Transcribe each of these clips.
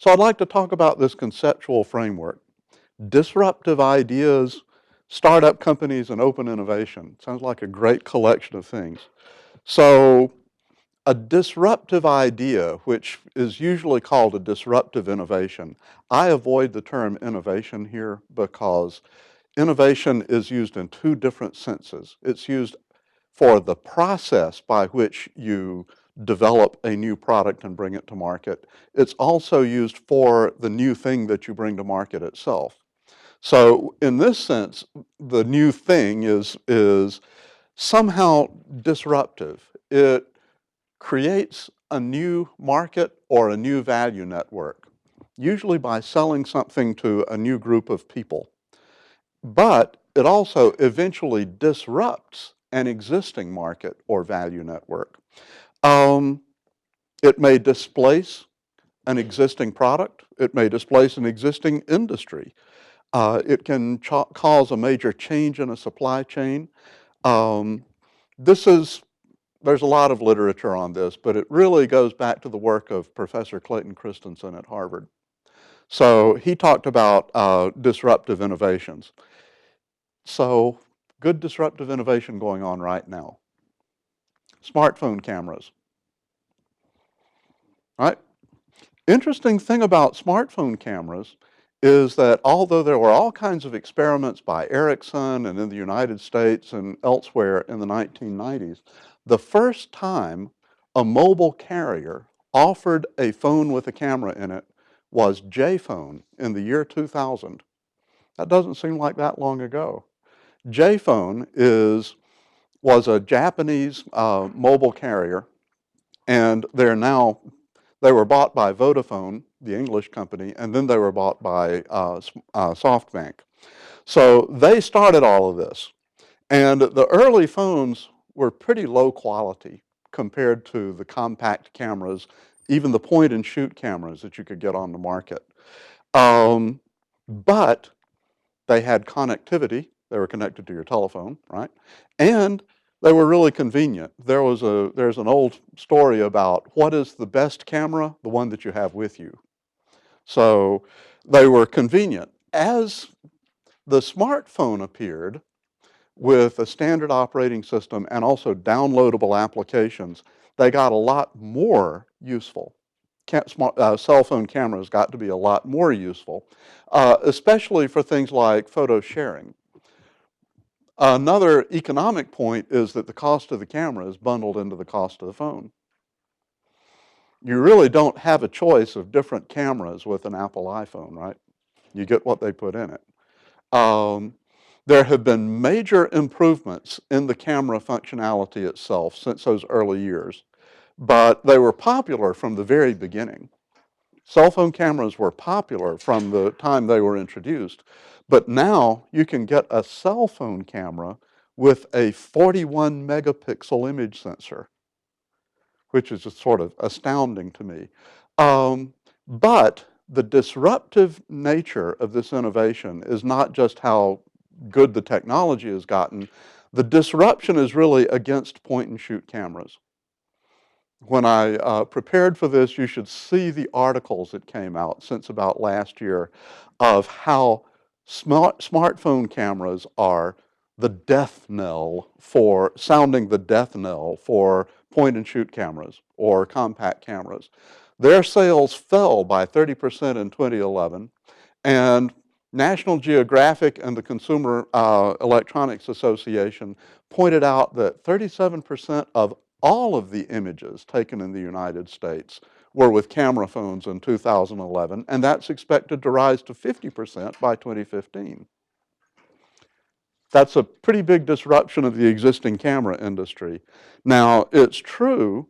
So I'd like to talk about this conceptual framework. Disruptive ideas, startup companies, and open innovation. Sounds like a great collection of things. So a disruptive idea, which is usually called a disruptive innovation, I avoid the term innovation here because innovation is used in two different senses. It's used for the process by which you develop a new product and bring it to market. It's also used for the new thing that you bring to market itself. So in this sense, the new thing is somehow disruptive. It creates a new market or a new value network, usually by selling something to a new group of people. But it also eventually disrupts an existing market or value network. Um, it may displace an existing product. It may displace an existing industry. It can cause a major change in a supply chain. Um, there's a lot of literature on this, but it really goes back to the work of Professor Clayton Christensen at Harvard. So he talked about disruptive innovations. So good disruptive innovation going on right now. Smartphone cameras, right? Interesting thing about smartphone cameras is that although there were all kinds of experiments by Ericsson and in the United States and elsewhere in the 1990s, the first time a mobile carrier offered a phone with a camera in it was J-Phone in the year 2000. That doesn't seem like that long ago. J-Phone was a Japanese mobile carrier, and they were bought by Vodafone, the English company, and then they were bought by SoftBank. So they started all of this. And the early phones were pretty low quality compared to the compact cameras, even the point and shoot cameras that you could get on the market. But they had connectivity. They were connected to your telephone, right? And they were really convenient. There's an old story about what is the best camera? The one that you have with you. So they were convenient. As the smartphone appeared with a standard operating system and also downloadable applications, they got a lot more useful. Cell phone cameras got to be a lot more useful, especially for things like photo sharing. Another economic point is that the cost of the camera is bundled into the cost of the phone. You really don't have a choice of different cameras with an Apple iPhone, right? You get what they put in it. There have been major improvements in the camera functionality itself since those early years, but they were popular from the very beginning. Cell phone cameras were popular from the time they were introduced, but now you can get a cell phone camera with a 41 megapixel image sensor, which is just sort of astounding to me. But the disruptive nature of this innovation is not just how good the technology has gotten. The disruption is really against point and shoot cameras. When I prepared for this, you should see the articles that came out since about last year of how smartphone cameras are the death knell for sounding the death knell for point and shoot cameras or compact cameras. Their sales fell by 30% in 2011, and National Geographic and the Consumer Electronics Association pointed out that 37% of all of the images taken in the United States were with camera phones in 2011, and that's expected to rise to 50% by 2015. That's a pretty big disruption of the existing camera industry. Now, it's true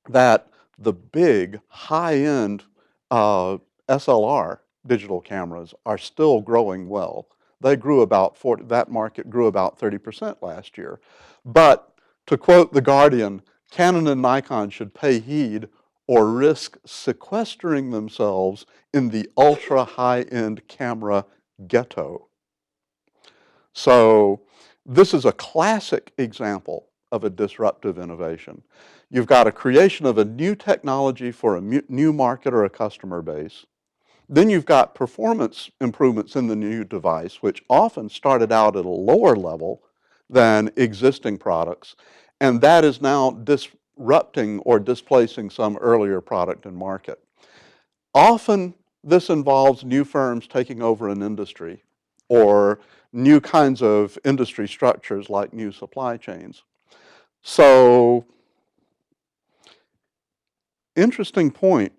that the big, high-end SLR digital cameras are still growing well. They grew about that market grew about 30% last year. But to quote The Guardian, Canon and Nikon should pay heed or risk sequestering themselves in the ultra high-end camera ghetto. So this is a classic example of a disruptive innovation. You've got a creation of a new technology for a new market or a customer base. Then you've got performance improvements in the new device, which often started out at a lower level than existing products, and that is now disrupting or displacing some earlier product and market. Often this involves new firms taking over an industry or new kinds of industry structures like new supply chains. So, interesting point.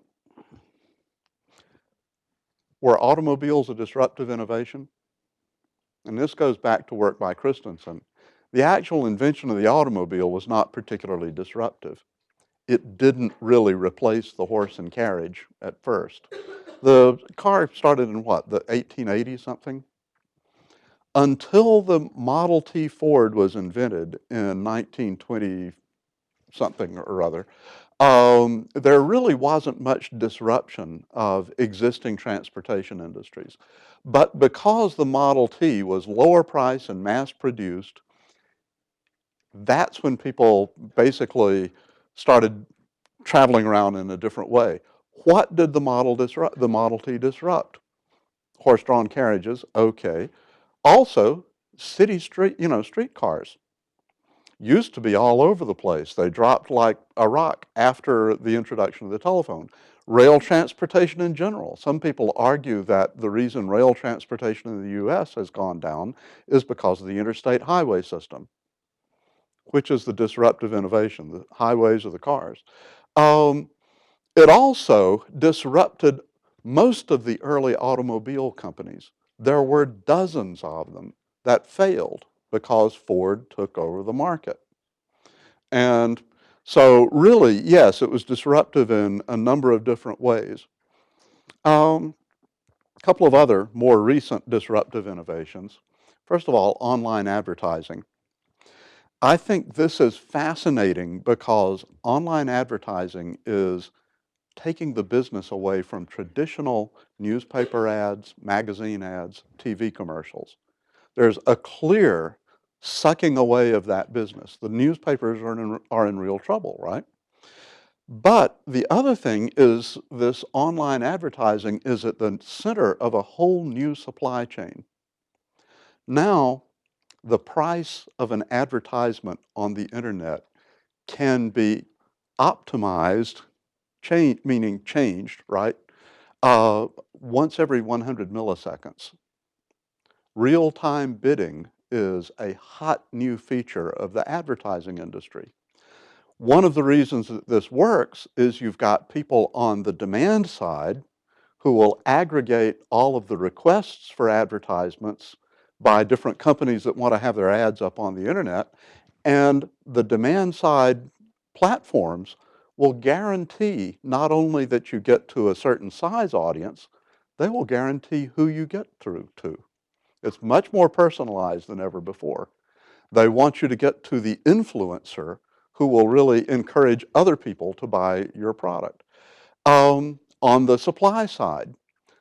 Were automobiles a disruptive innovation? And this goes back to work by Christensen. The actual invention of the automobile was not particularly disruptive. It didn't really replace the horse and carriage at first. The car started in what, the 1880s something? Until the Model T Ford was invented in 1920 something or other, there really wasn't much disruption of existing transportation industries. But because the Model T was lower price and mass produced, that's when people basically started traveling around in a different way. What did the Model T disrupt? Horse-drawn carriages, okay. Also, streetcars used to be all over the place. They dropped like a rock after the introduction of the telephone. Rail transportation in general. Some people argue that the reason rail transportation in the U.S. has gone down is because of the interstate highway system, which is the disruptive innovation, the highways or the cars. It also disrupted most of the early automobile companies. There were dozens of them that failed because Ford took over the market. And so really, yes, it was disruptive in a number of different ways. A couple of other more recent disruptive innovations. First of all, online advertising. I think this is fascinating because online advertising is taking the business away from traditional newspaper ads, magazine ads, TV commercials. There's a clear sucking away of that business. The newspapers are in real trouble, right? But the other thing is this online advertising is at the center of a whole new supply chain. Now, the price of an advertisement on the internet can be optimized, meaning changed, right? Once every 100 milliseconds. Real-time bidding is a hot new feature of the advertising industry. One of the reasons that this works is you've got people on the demand side who will aggregate all of the requests for advertisements by different companies that want to have their ads up on the internet, and the demand side platforms will guarantee not only that you get to a certain size audience, they will guarantee who you get through to. It's much more personalized than ever before. They want you to get to the influencer who will really encourage other people to buy your product. On the supply side,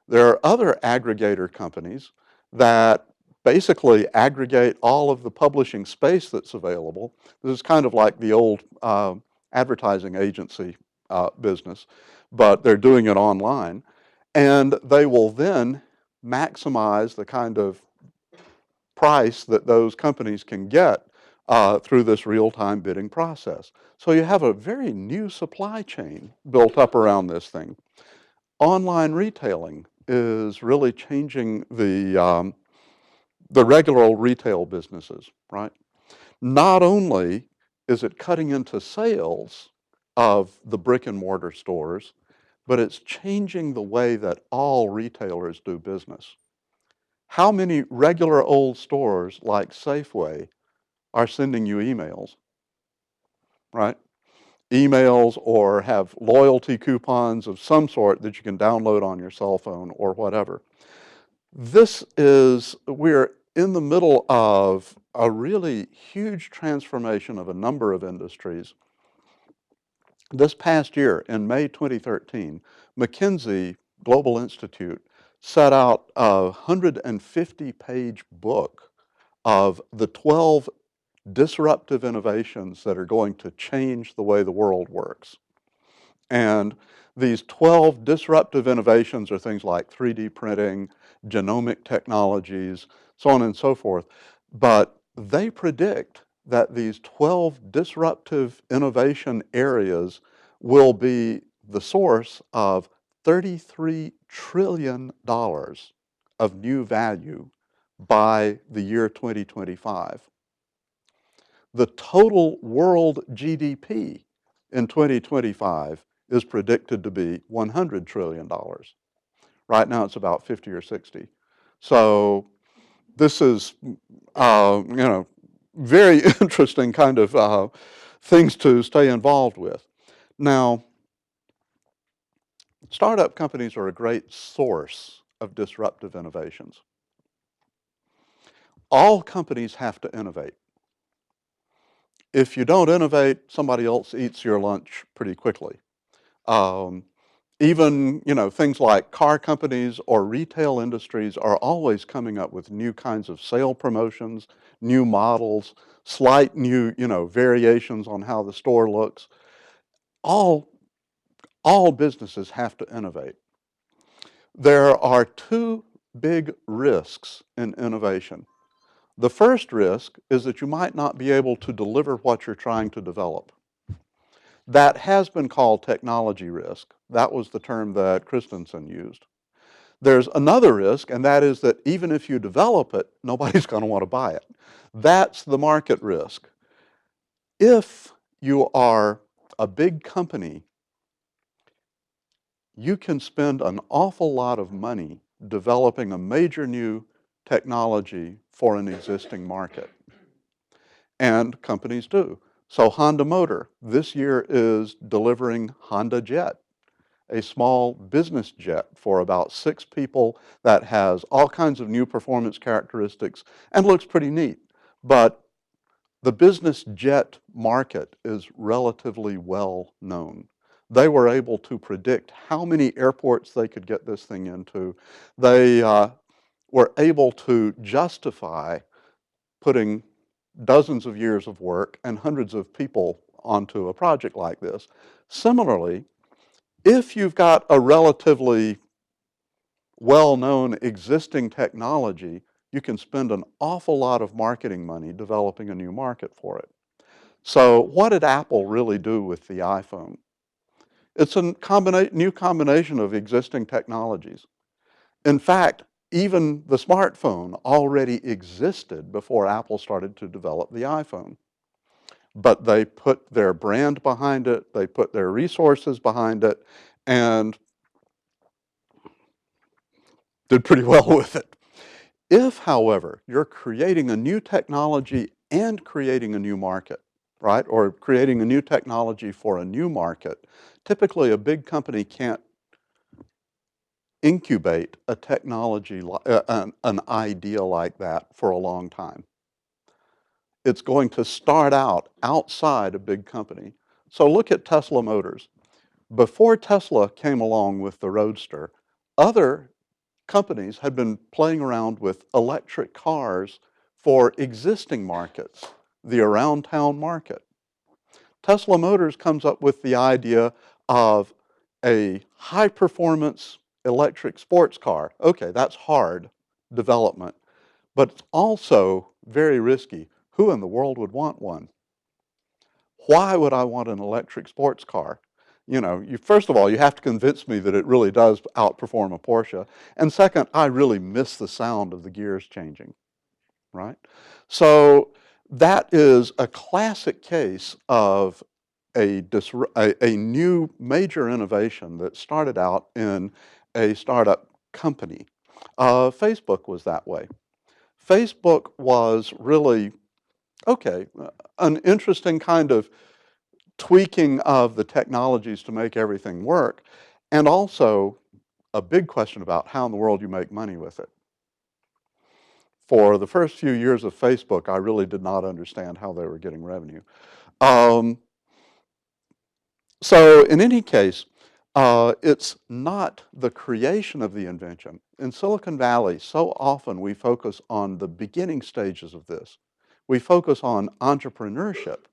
there are other aggregator companies that basically aggregate all of the publishing space that's available. This is kind of like the old advertising agency business, but they're doing it online. And they will then maximize the kind of price that those companies can get through this real-time bidding process. So you have a very new supply chain built up around this thing. Online retailing is really changing the regular old retail businesses, right? Not only is it cutting into sales of the brick and mortar stores, but it's changing the way that all retailers do business. How many regular old stores like Safeway are sending you emails, right? Emails or have loyalty coupons of some sort that you can download on your cell phone or whatever. We're in the middle of a really huge transformation of a number of industries. This past year, in May 2013, McKinsey Global Institute set out a 150-page book of the 12 disruptive innovations that are going to change the way the world works. And these 12 disruptive innovations are things like 3D printing, genomic technologies, so on and so forth. But they predict that these 12 disruptive innovation areas will be the source of $33 trillion of new value by the year 2025. The total world GDP in 2025 is predicted to be $100 trillion. Right now it's about 50 or 60. So this is, very interesting kind of things to stay involved with. Now, startup companies are a great source of disruptive innovations. All companies have to innovate. If you don't innovate, somebody else eats your lunch pretty quickly. Even, things like car companies or retail industries are always coming up with new kinds of sale promotions, new models, slight new, variations on how the store looks. All businesses have to innovate. There are two big risks in innovation. The first risk is that you might not be able to deliver what you're trying to develop. That has been called technology risk. That was the term that Christensen used. There's another risk, and that is that even if you develop it, nobody's going to want to buy it. That's the market risk. If you are a big company, you can spend an awful lot of money developing a major new technology for an existing market. And companies do. So Honda Motor this year is delivering Honda Jet, a small business jet for about 6 people that has all kinds of new performance characteristics and looks pretty neat. But the business jet market is relatively well known. They were able to predict how many airports they could get this thing into. They were able to justify putting dozens of years of work and hundreds of people onto a project like this. Similarly, if you've got a relatively well-known existing technology, you can spend an awful lot of marketing money developing a new market for it. So what did Apple really do with the iPhone? It's a new combination of existing technologies. In fact, even the smartphone already existed before Apple started to develop the iPhone. But they put their brand behind it, they put their resources behind it, and did pretty well with it. If, however, you're creating a new technology and creating a new market, right, or creating a new technology for a new market, typically a big company can't incubate a technology, an idea like that for a long time. It's going to start out outside a big company. So look at Tesla Motors. Before Tesla came along with the Roadster, other companies had been playing around with electric cars for existing markets, the around town market. Tesla Motors comes up with the idea of a high performance electric sports car. Okay, that's hard development, but it's also very risky. Who in the world would want one? Why would I want an electric sports car? First of all, you have to convince me that it really does outperform a Porsche. And second, I really miss the sound of the gears changing, right? So that is a classic case of a new major innovation that started out in a startup company. Facebook was that way. Facebook was really, an interesting kind of tweaking of the technologies to make everything work, and also a big question about how in the world you make money with it. For the first few years of Facebook, I really did not understand how they were getting revenue. So in any case, it's not the creation of the invention. In Silicon Valley, so often we focus on the beginning stages of this. we focus on entrepreneurship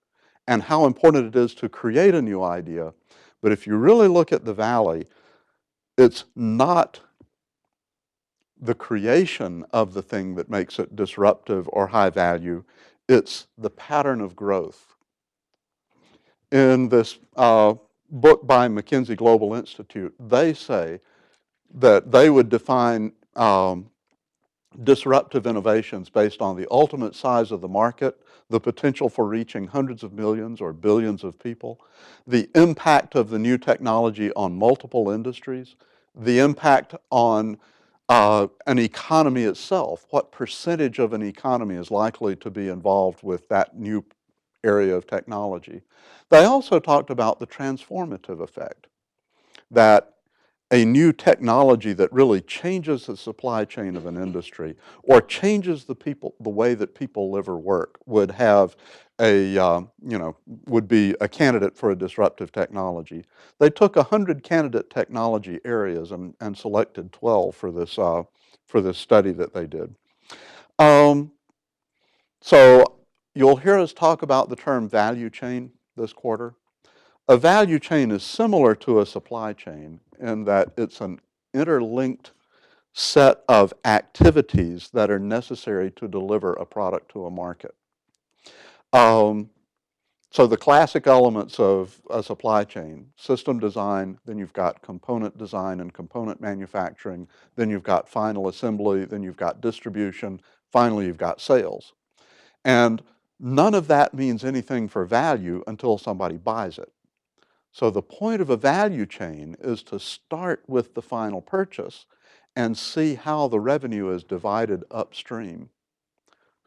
and how important it is to create a new idea. But if you really look at the Valley, it's not the creation of the thing that makes it disruptive or high value, it's the pattern of growth. In this book by McKinsey Global Institute, they say that they would define disruptive innovations based on the ultimate size of the market, the potential for reaching hundreds of millions or billions of people, the impact of the new technology on multiple industries, the impact on an economy itself. What percentage of an economy is likely to be involved with that new area of technology? They also talked about the transformative effect, that a new technology that really changes the supply chain of an industry or changes the way that people live or work would have would be a candidate for a disruptive technology. They took 100 candidate technology areas and selected 12 for this study that they did. So you'll hear us talk about the term value chain this quarter. A value chain is similar to a supply chain in that it's an interlinked set of activities that are necessary to deliver a product to a market. So the classic elements of a supply chain: system design, then you've got component design and component manufacturing, then you've got final assembly, then you've got distribution, finally you've got sales. And none of that means anything for value until somebody buys it. So the point of a value chain is to start with the final purchase and see how the revenue is divided upstream.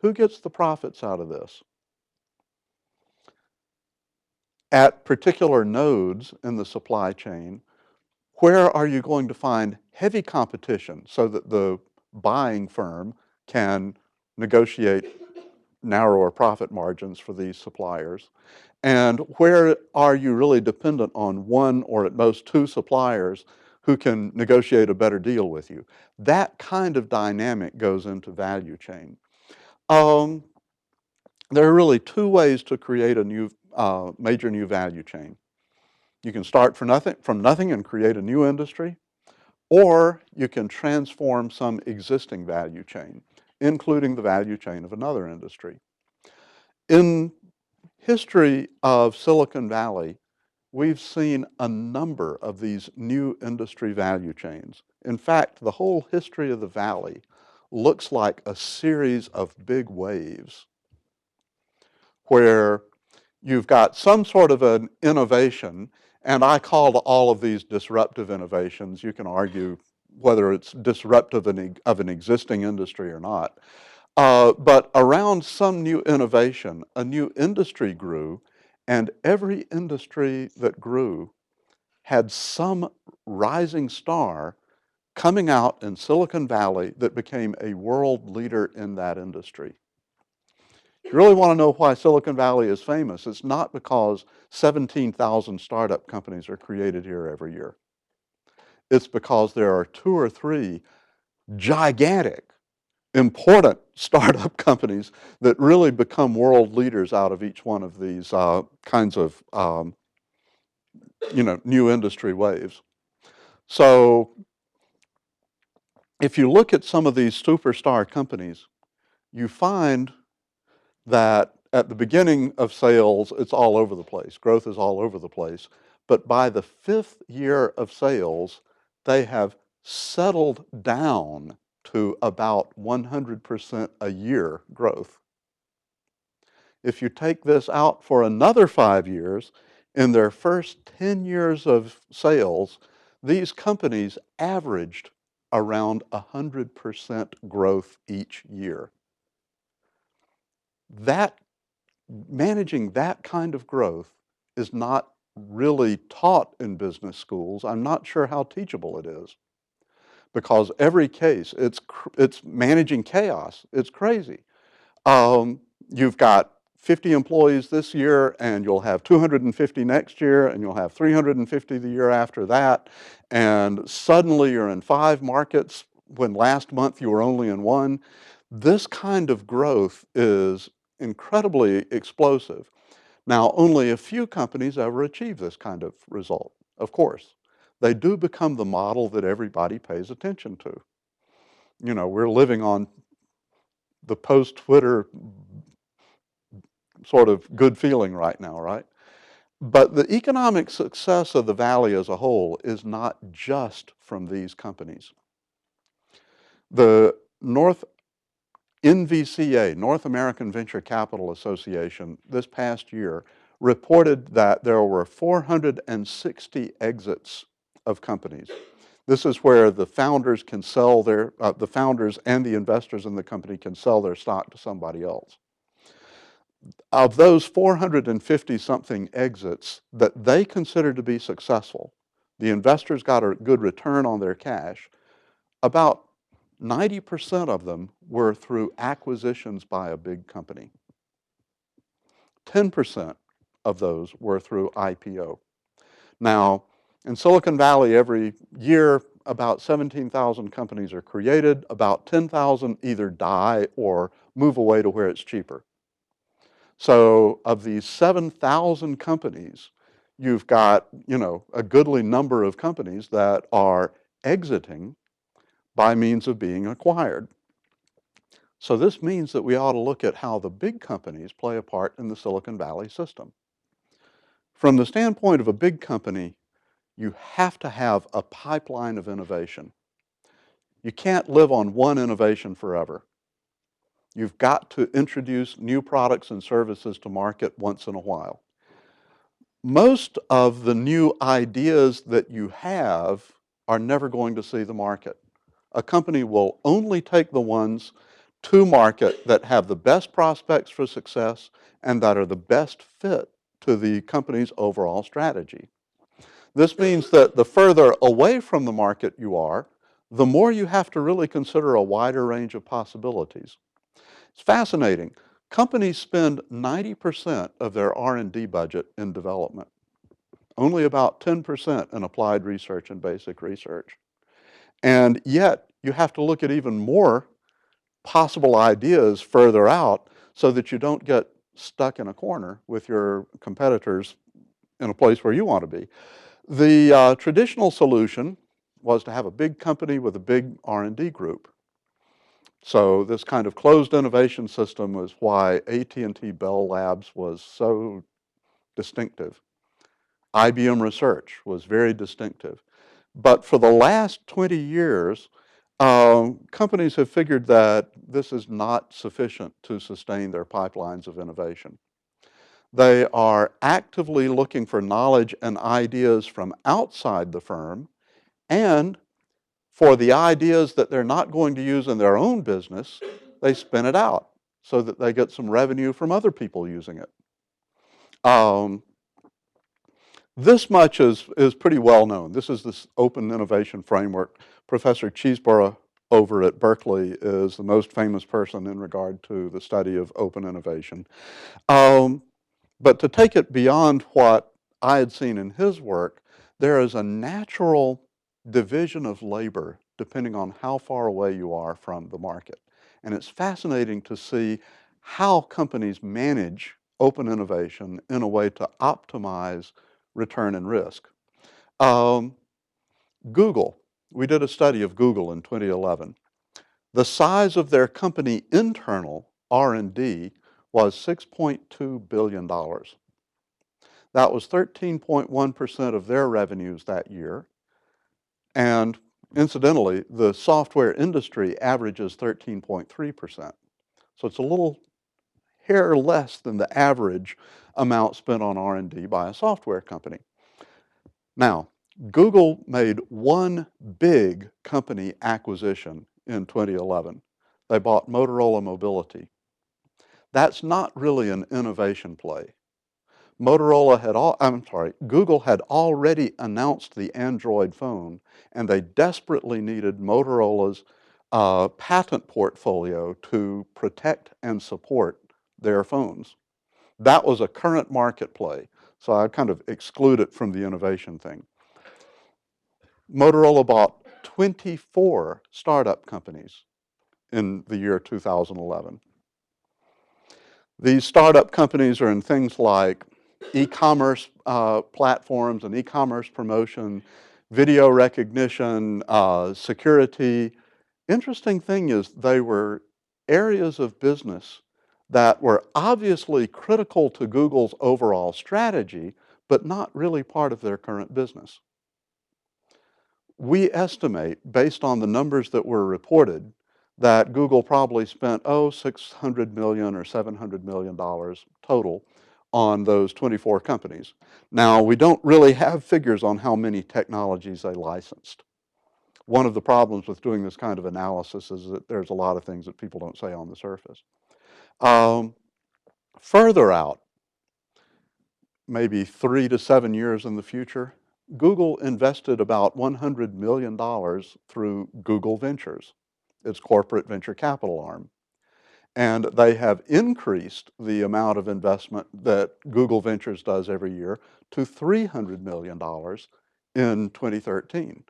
Who gets the profits out of this? At particular nodes in the supply chain, where are you going to find heavy competition so that the buying firm can negotiate narrower profit margins for these suppliers? And where are you really dependent on one or at most two suppliers who can negotiate a better deal with you? That kind of dynamic goes into value chain. There are really two ways to create a new major new value chain. You can start from nothing and create a new industry, or you can transform some existing value chain, including the value chain of another industry. In history of Silicon Valley, we've seen a number of these new industry value chains. In fact, the whole history of the Valley looks like a series of big waves where you've got some sort of an innovation, and I call all of these disruptive innovations. You can argue whether it's disruptive of an existing industry or not. But around some new innovation, a new industry grew, and every industry that grew had some rising star coming out in Silicon Valley that became a world leader in that industry. If you really want to know why Silicon Valley is famous, it's not because 17,000 startup companies are created here every year. It's because there are two or three gigantic, important startup companies that really become world leaders out of each one of these kinds of new industry waves. So if you look at some of these superstar companies, you find that at the beginning of sales, it's all over the place. Growth is all over the place. But by the 5th year of sales, they have settled down to about 100% a year growth. If you take this out for another 5 years, in their first 10 years of sales, these companies averaged around 100% growth each year. Managing that kind of growth is not really taught in business schools. I'm not sure how teachable it is, because every case, it's managing chaos. It's crazy. You've got 50 employees this year, and you'll have 250 next year, and you'll have 350 the year after that, and suddenly you're in 5 markets when last month you were only in 1. This kind of growth is incredibly explosive. Now, only a few companies ever achieve this kind of result, of course. They do become the model that everybody pays attention to. You know, we're living on the post-Twitter sort of good feeling right now, right? But the economic success of the Valley as a whole is not just from these companies. The NVCA, North American Venture Capital Association, this past year reported that there were 460 exits of companies. This is where the founders can sell the founders and the investors in the company can sell their stock to somebody else. Of those 450 something exits that they considered to be successful, the investors got a good return on their cash. About 90% of them were through acquisitions by a big company. 10% of those were through IPO. Now, in Silicon Valley, every year, about 17,000 companies are created. About 10,000 either die or move away to where it's cheaper. So of these 7,000 companies, you've got, a goodly number of companies that are exiting by means of being acquired. So this means that we ought to look at how the big companies play a part in the Silicon Valley system. From the standpoint of a big company, you have to have a pipeline of innovation. You can't live on one innovation forever. You've got to introduce new products and services to market once in a while. Most of the new ideas that you have are never going to see the market. A company will only take the ones to market that have the best prospects for success and that are the best fit to the company's overall strategy. This means that the further away from the market you are, the more you have to really consider a wider range of possibilities. It's fascinating. Companies spend 90% of their R&D budget in development, only about 10% in applied research and basic research. And yet, you have to look at even more possible ideas further out so that you don't get stuck in a corner with your competitors in a place where you want to be. The traditional solution was to have a big company with a big R&D group. So this kind of closed innovation system was why AT&T Bell Labs was so distinctive. IBM Research was very distinctive. But for the last 20 years, companies have figured that this is not sufficient to sustain their pipelines of innovation. They are actively looking for knowledge and ideas from outside the firm, and for the ideas that they're not going to use in their own business, they spin it out so that they get some revenue from other people using it. This much is pretty well known. This is this open innovation framework. Professor Cheeseborough over at Berkeley is the most famous person in regard to the study of open innovation. But to take it beyond what I had seen in his work, there is a natural division of labor depending on how far away you are from the market. And it's fascinating to see how companies manage open innovation in a way to optimize return and risk. Google, we did a study of Google in 2011. The size of their company internal R&D was $6.2 billion. That was 13.1% of their revenues that year. And incidentally, the software industry averages 13.3%. So it's a little hair less than the average amount spent on R&D by a software company. Now, Google made one big company acquisition in 2011. They bought Motorola Mobility. That's not really an innovation play. Google had already announced the Android phone, and they desperately needed Motorola's patent portfolio to protect and support their phones. That was a current market play, so I kind of exclude it from the innovation thing. Motorola bought 24 startup companies in the year 2011. These startup companies are in things like e-commerce platforms and e-commerce promotion, video recognition, security. Interesting thing is they were areas of business that were obviously critical to Google's overall strategy, but not really part of their current business. We estimate, based on the numbers that were reported, that Google probably spent, 600 million or $700 million total on those 24 companies. Now, we don't really have figures on how many technologies they licensed. One of the problems with doing this kind of analysis is that there's a lot of things that people don't say on the surface. Um, Further out, maybe 3 to 7 years in the future, Google invested about $100 million through Google Ventures, its corporate venture capital arm. And they have increased the amount of investment that Google Ventures does every year to $300 million in 2013.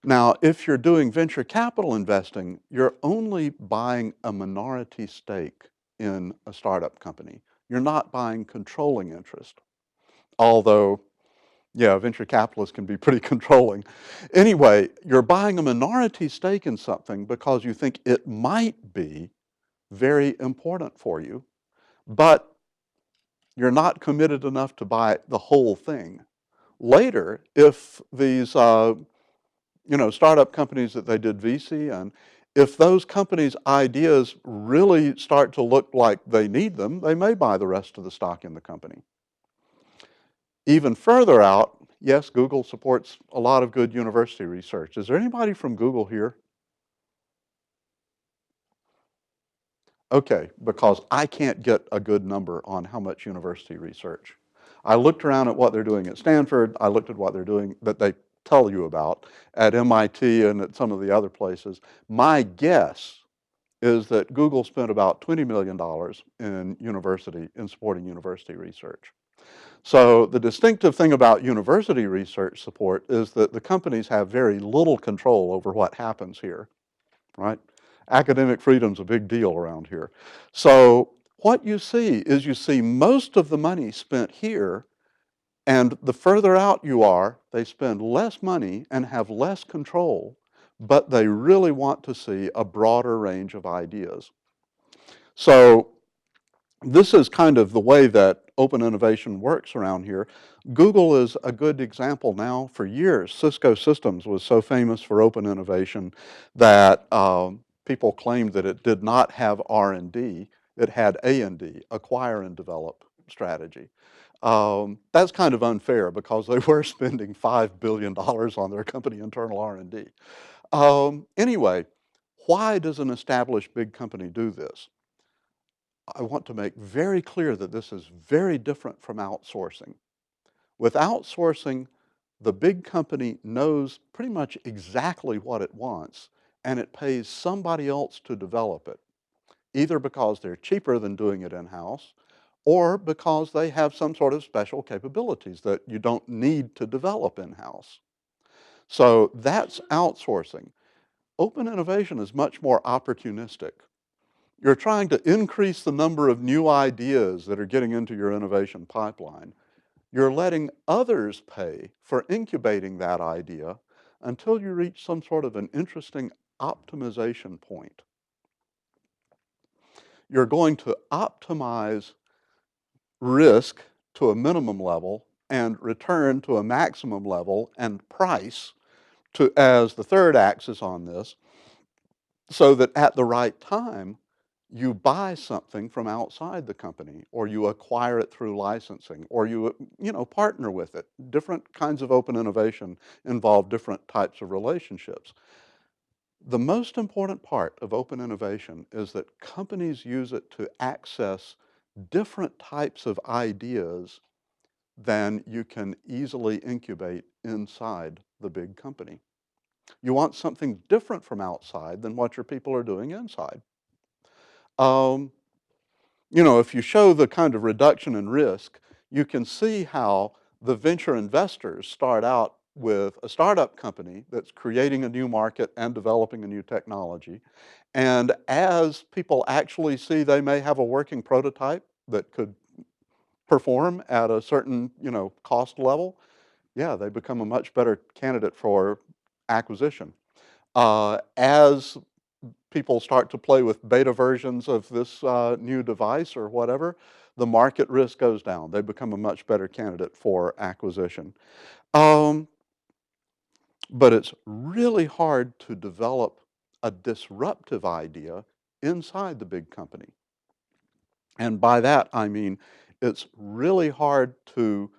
Now, if you're doing venture capital investing, you're only buying a minority stake in a startup company. You're not buying controlling interest. Although, yeah, venture capitalists can be pretty controlling. Anyway, you're buying a minority stake in something because you think it might be very important for you, but you're not committed enough to buy the whole thing. Later, if these startup companies that they did VC in, if those companies' ideas really start to look like they need them, they may buy the rest of the stock in the company. Even further out, yes, Google supports a lot of good university research. Is there anybody from Google here? Okay, because I can't get a good number on how much university research. I looked around at what they're doing at Stanford. I looked at what they're doing that they tell you about at MIT and at some of the other places. My guess is that Google spent about $20 million in supporting university research. So the distinctive thing about university research support is that the companies have very little control over what happens here, right? Academic freedom's a big deal around here. So what you see is you see most of the money spent here, and the further out you are, they spend less money and have less control, but they really want to see a broader range of ideas. So this is kind of the way that open innovation works around here. Google is a good example now. For years, Cisco Systems was so famous for open innovation that people claimed that it did not have R&D. It had A&D, acquire and develop strategy. That's kind of unfair because they were spending $5 billion on their company internal R&D. Anyway, why does an established big company do this? I want to make very clear that this is very different from outsourcing. With outsourcing, the big company knows pretty much exactly what it wants, and it pays somebody else to develop it, either because they're cheaper than doing it in-house, or because they have some sort of special capabilities that you don't need to develop in-house. So that's outsourcing. Open innovation is much more opportunistic. You're trying to increase the number of new ideas that are getting into your innovation pipeline. You're letting others pay for incubating that idea until you reach some sort of an interesting optimization point. You're going to optimize risk to a minimum level and return to a maximum level and price as the third axis on this, so that at the right time, you buy something from outside the company, or you acquire it through licensing, or you partner with it. Different kinds of open innovation involve different types of relationships. The most important part of open innovation is that companies use it to access different types of ideas than you can easily incubate inside the big company. You want something different from outside than what your people are doing inside. Um, if you show the kind of reduction in risk, you can see how the venture investors start out with a startup company that's creating a new market and developing a new technology. And as people actually see they may have a working prototype, that could perform at a certain, cost level, yeah, they become a much better candidate for acquisition. As people start to play with beta versions of this new device or whatever, the market risk goes down. They become a much better candidate for acquisition. Um, but it's really hard to develop a disruptive idea inside the big company. And by that, I mean it's really hard to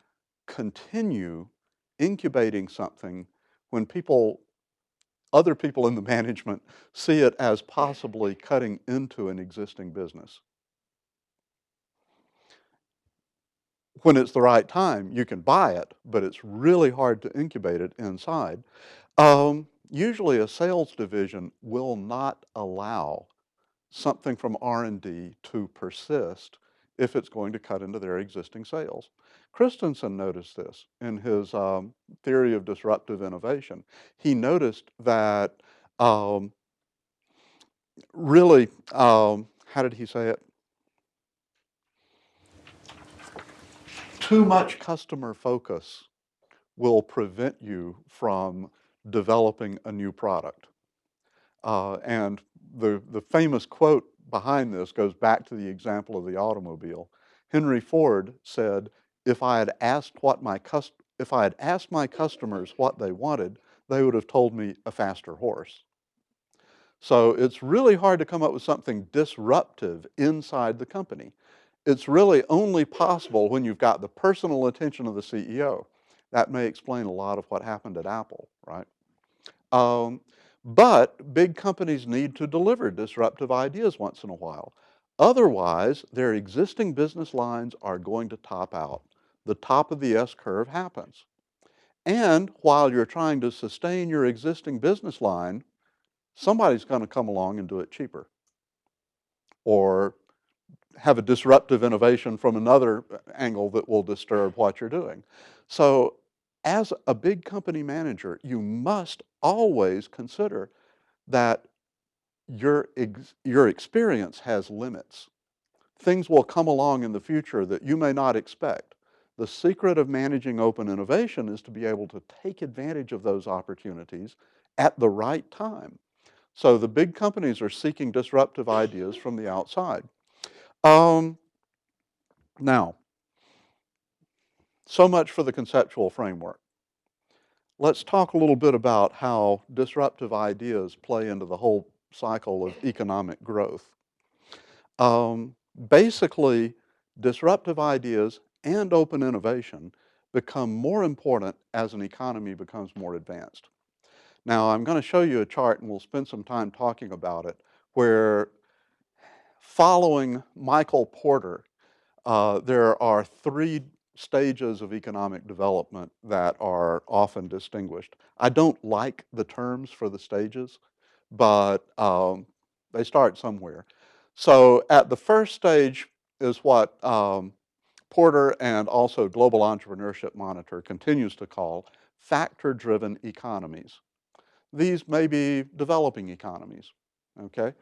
continue incubating something when other people in the management see it as possibly cutting into an existing business. When it's the right time, you can buy it, but it's really hard to incubate it inside. Usually a sales division will not allow something from R&D to persist if it's going to cut into their existing sales. Christensen noticed this in his theory of disruptive innovation. He noticed that really, how did he say it? Too much customer focus will prevent you from developing a new product. And the famous quote behind this goes back to the example of the automobile. Henry Ford said, if I had asked my customers what they wanted, they would have told me a faster horse. So it's really hard to come up with something disruptive inside the company. It's really only possible when you've got the personal attention of the CEO. That may explain a lot of what happened at Apple, right? Um, but big companies need to deliver disruptive ideas once in a while. Otherwise, their existing business lines are going to top out. The top of the S curve happens. And while you're trying to sustain your existing business line, somebody's going to come along and do it cheaper, or have a disruptive innovation from another angle that will disturb what you're doing. So as a big company manager, you must always consider that your experience has limits. Things will come along in the future that you may not expect. The secret of managing open innovation is to be able to take advantage of those opportunities at the right time. So the big companies are seeking disruptive ideas from the outside. Um, Now, so much for the conceptual framework. Let's talk a little bit about how disruptive ideas play into the whole cycle of economic growth. Basically, disruptive ideas and open innovation become more important as an economy becomes more advanced. Now, I'm going to show you a chart, and we'll spend some time talking about it, where following Michael Porter, there are three stages of economic development that are often distinguished. I don't like the terms for the stages, but they start somewhere. So at the first stage is what Porter and also Global Entrepreneurship Monitor continues to call factor-driven economies. These may be developing economies, okay?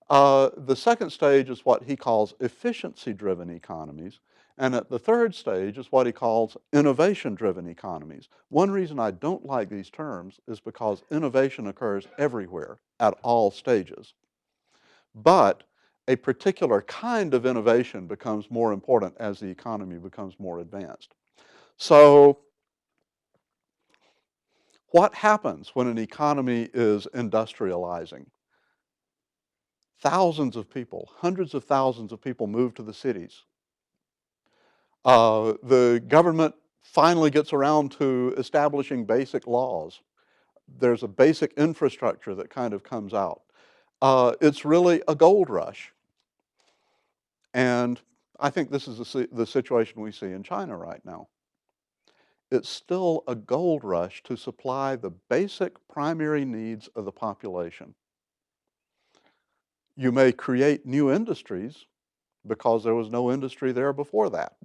The second stage is what he calls efficiency-driven economies. And at the third stage is what he calls innovation-driven economies. One reason I don't like these terms is because innovation occurs everywhere at all stages. But a particular kind of innovation becomes more important as the economy becomes more advanced. So what happens when an economy is industrializing? Thousands of people, hundreds of thousands of people move to the cities. The government finally gets around to establishing basic laws. There's a basic infrastructure that kind of comes out. It's really a gold rush. And I think this is the situation we see in China right now. It's still a gold rush to supply the basic primary needs of the population. You may create new industries because there was no industry there before that.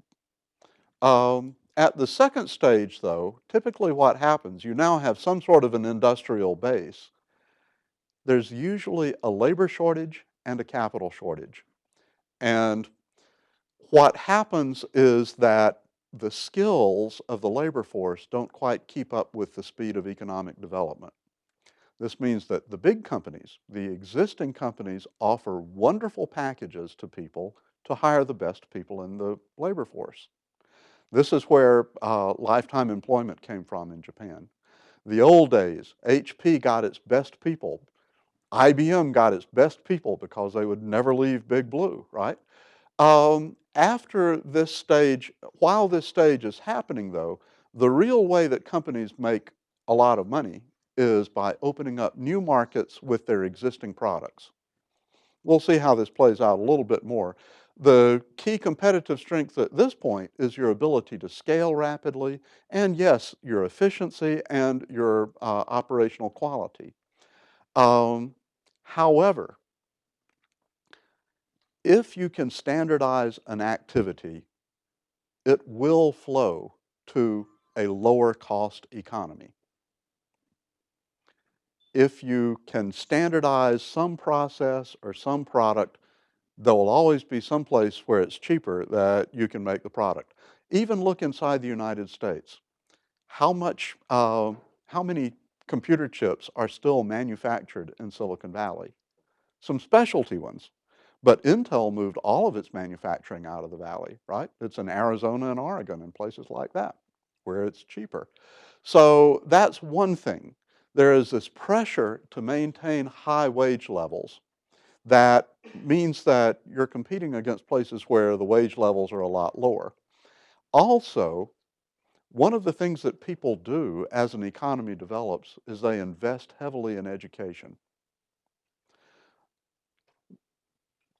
At the second stage, though, typically what happens, you now have some sort of an industrial base. There's usually a labor shortage and a capital shortage. And What happens is that the skills of the labor force don't quite keep up with the speed of economic development. This means that the big companies, the existing companies, offer wonderful packages to people to hire the best people in the labor force. This is where lifetime employment came from in Japan. The old days, HP got its best people. IBM got its best people because they would never leave Big Blue, right? After this stage, while this stage is happening though, the real way that companies make a lot of money is by opening up new markets with their existing products. We'll see how this plays out a little bit more. The key competitive strength at this point is your ability to scale rapidly, and yes, your efficiency and your operational quality. Um, However, if you can standardize an activity, it will flow to a lower cost economy. If you can standardize some process or some product, there will always be some place where it's cheaper that you can make the product. Even look inside the United States. How many computer chips are still manufactured in Silicon Valley? Some specialty ones. But Intel moved all of its manufacturing out of the valley, right? It's in Arizona and Oregon and places like that where it's cheaper. So that's one thing. There is this pressure to maintain high wage levels that means that you're competing against places where the wage levels are a lot lower. Also, one of the things that people do as an economy develops is they invest heavily in education.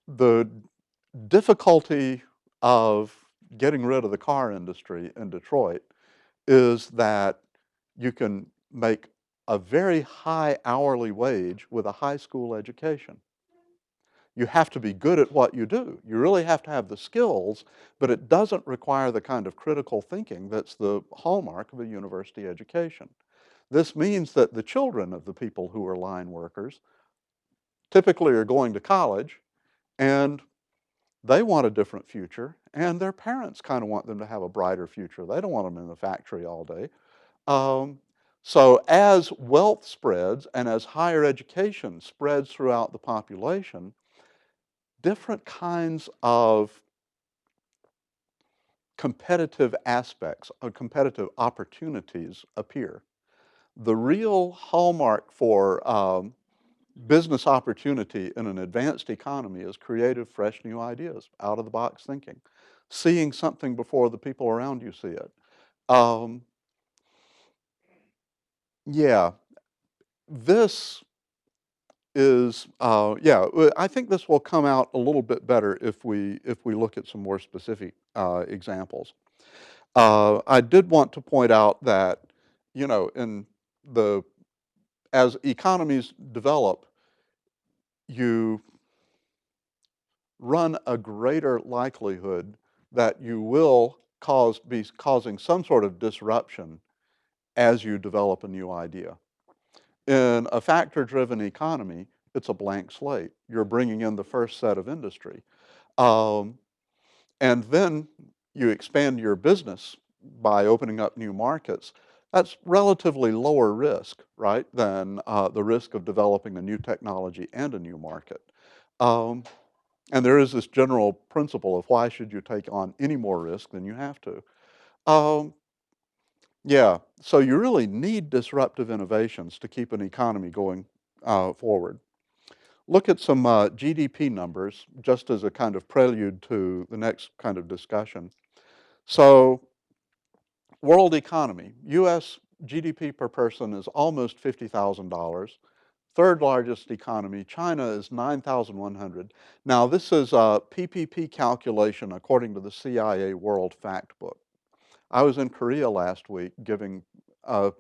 The difficulty of getting rid of the car industry in Detroit is that you can make a very high hourly wage with a high school education. You have to be good at what you do. You really have to have the skills, but it doesn't require the kind of critical thinking that's the hallmark of a university education. This means that the children of the people who are line workers typically are going to college and they want a different future, and their parents kind of want them to have a brighter future. They don't want them in the factory all day. Um, so as wealth spreads and as higher education spreads throughout the population, different kinds of competitive aspects, of competitive opportunities appear. The real hallmark for business opportunity in an advanced economy is creative, fresh, new ideas, out of the box thinking, seeing something before the people around you see it. Um, yeah, this I think this will come out a little bit better if we look at some more specific examples. I did want to point out that, you know, in the as economies develop, you run a greater likelihood that you will be causing some sort of disruption as you develop a new idea. In a factor-driven economy, it's a blank slate. You're bringing in the first set of industry. Um, and then you expand your business by opening up new markets. That's relatively lower risk, right, than the risk of developing a new technology and a new market. Um, and there is this general principle of why should you take on any more risk than you have to. Um, yeah, so you really need disruptive innovations to keep an economy going forward. Look at some GDP numbers just as a kind of prelude to the next kind of discussion. So, world economy, US GDP per person is almost $50,000. Third largest economy, China is 9,100. Now, this is a PPP calculation according to the CIA World Factbook. I was in Korea last week giving a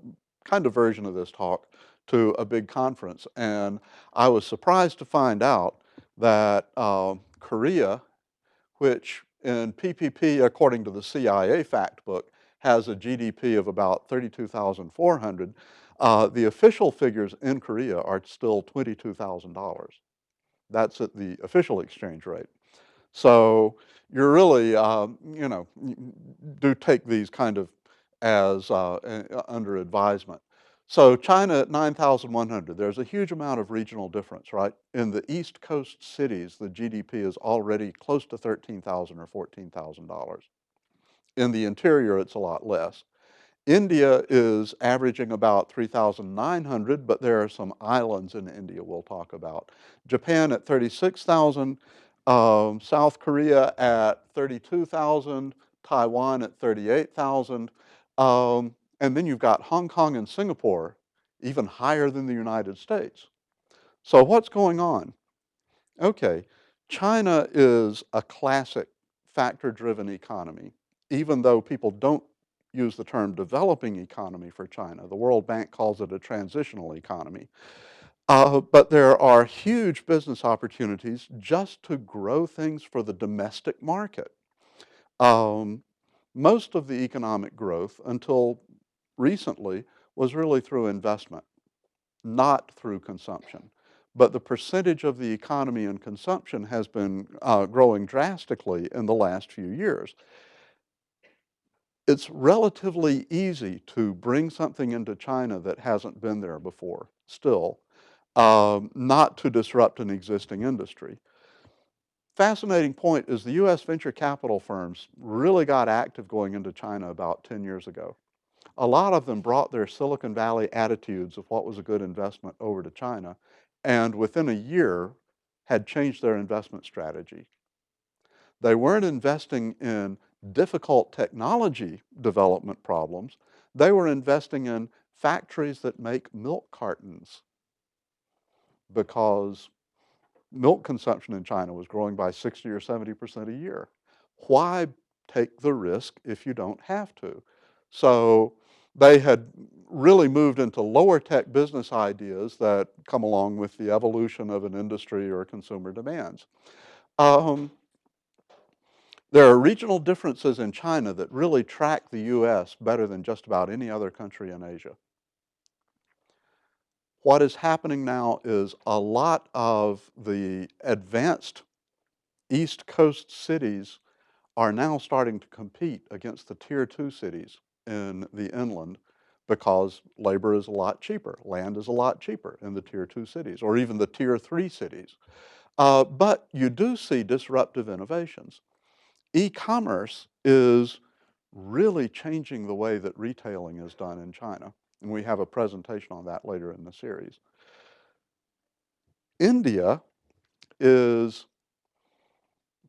kind of version of this talk to a big conference, and I was surprised to find out that Korea, which in PPP, according to the CIA fact book, has a GDP of about 32,400, the official figures in Korea are still $22,000. That's at the official exchange rate. So you're really, do take these kind of as under advisement. So China at 9,100, there's a huge amount of regional difference, right? In the East Coast cities, the GDP is already close to $13,000 or $14,000. In the interior, it's a lot less. India is averaging about 3,900, but there are some islands in India we'll talk about. Japan at 36,000, South Korea at 32,000, Taiwan at 38,000, and then you've got Hong Kong and Singapore, even higher than the United States. So what's going on? Okay, China is a classic factor-driven economy, even though people don't use the term developing economy for China. The World Bank calls it a transitional economy. But there are huge business opportunities just to grow things for the domestic market. Um, Most of the economic growth until recently was really through investment, not through consumption. But the percentage of the economy in consumption has been growing drastically in the last few years. It's relatively easy to bring something into China that hasn't been there before, still, not to disrupt an existing industry. Fascinating point is the US venture capital firms really got active going into China about 10 years ago. A lot of them brought their Silicon Valley attitudes of what was a good investment over to China, and within a year had changed their investment strategy. They weren't investing in difficult technology development problems. They were investing in factories that make milk cartons because milk consumption in China was growing by 60 or 70% a year. Why take the risk if you don't have to? So they had really moved into lower tech business ideas that come along with the evolution of an industry or consumer demands. Um, there are regional differences in China that really track the US better than just about any other country in Asia. What is happening now is a lot of the advanced East Coast cities are now starting to compete against the tier 2 cities in the inland because labor is a lot cheaper, land is a lot cheaper in the tier 2 cities, or even the tier 3 cities. But you do see disruptive innovations. E-commerce is really changing the way that retailing is done in China, and we have a presentation on that later in the series. India is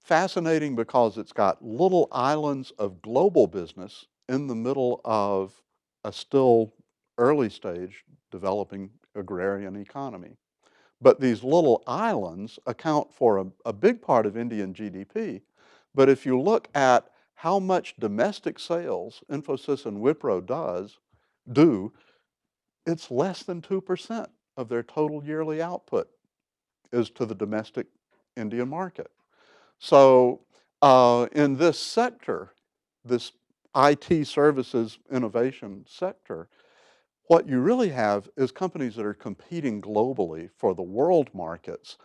fascinating because it's got little islands of global business in the middle of a still early stage developing agrarian economy. But these little islands account for a big part of Indian GDP. But if you look at how much domestic sales Infosys and Wipro do, it's less than 2% of their total yearly output is to the domestic Indian market. So in this sector, this IT services innovation sector, what you really have is companies that are competing globally for the world markets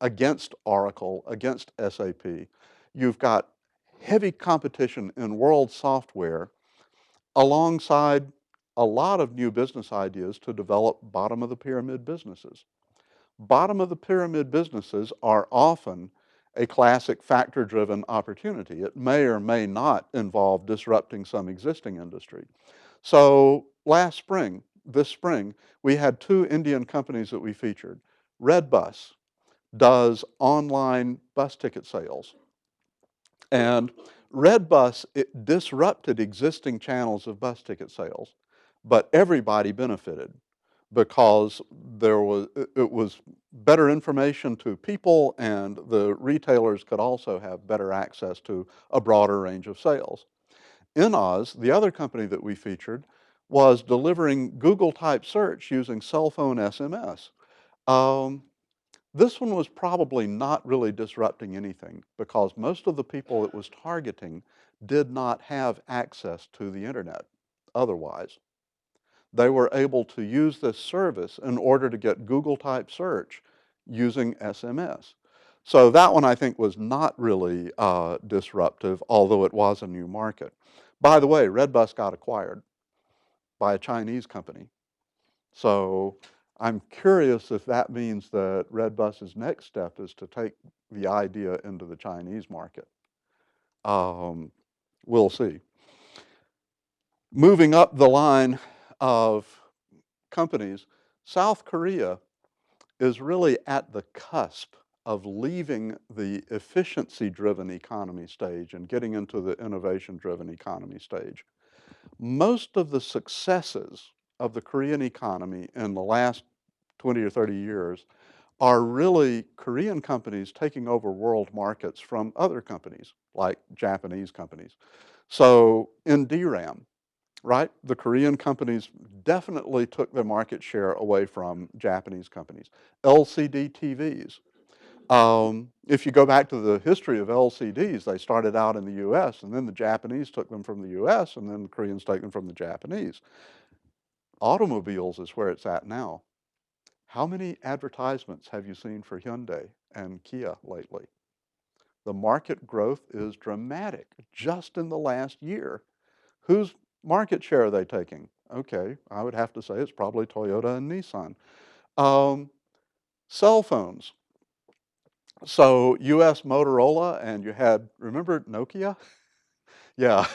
against Oracle, against SAP. You've got heavy competition in world software alongside a lot of new business ideas to develop bottom of the pyramid businesses. Bottom of the pyramid businesses are often a classic factor-driven opportunity. It may or may not involve disrupting some existing industry. So this spring, we had two Indian companies that we featured. Redbus does online bus ticket sales. And Redbus, it disrupted existing channels of bus ticket sales, but everybody benefited because it was better information to people and the retailers could also have better access to a broader range of sales. Oz, the other company that we featured, was delivering Google type search using cell phone SMS. Um, this one was probably not really disrupting anything because most of the people it was targeting did not have access to the internet otherwise. They were able to use this service in order to get Google type search using SMS. So that one I think was not really disruptive, although it was a new market. By the way, Redbus got acquired by a Chinese company. So I'm curious if that means that Redbus's next step is to take the idea into the Chinese market. We'll see. Moving up the line of companies, South Korea is really at the cusp of leaving the efficiency-driven economy stage and getting into the innovation-driven economy stage. Most of the successes of the Korean economy in the last 20 or 30 years are really Korean companies taking over world markets from other companies, like Japanese companies. So in DRAM, right, the Korean companies definitely took their market share away from Japanese companies. LCD TVs. If you go back to the history of LCDs, they started out in the US, and then the Japanese took them from the US, and then the Koreans take them from the Japanese. Automobiles is where it's at now. How many advertisements have you seen for Hyundai and Kia lately? The market growth is dramatic just in the last year. Whose market share are they taking? Okay, I would have to say it's probably Toyota and Nissan. Cell phones. So US Motorola, and you had, remember Nokia? Yeah.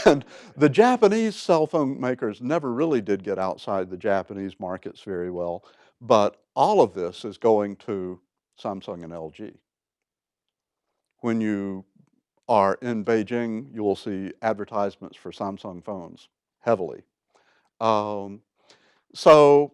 And the Japanese cell phone makers never really did get outside the Japanese markets very well, but all of this is going to Samsung and LG. When you are in Beijing, you will see advertisements for Samsung phones heavily. Um, so,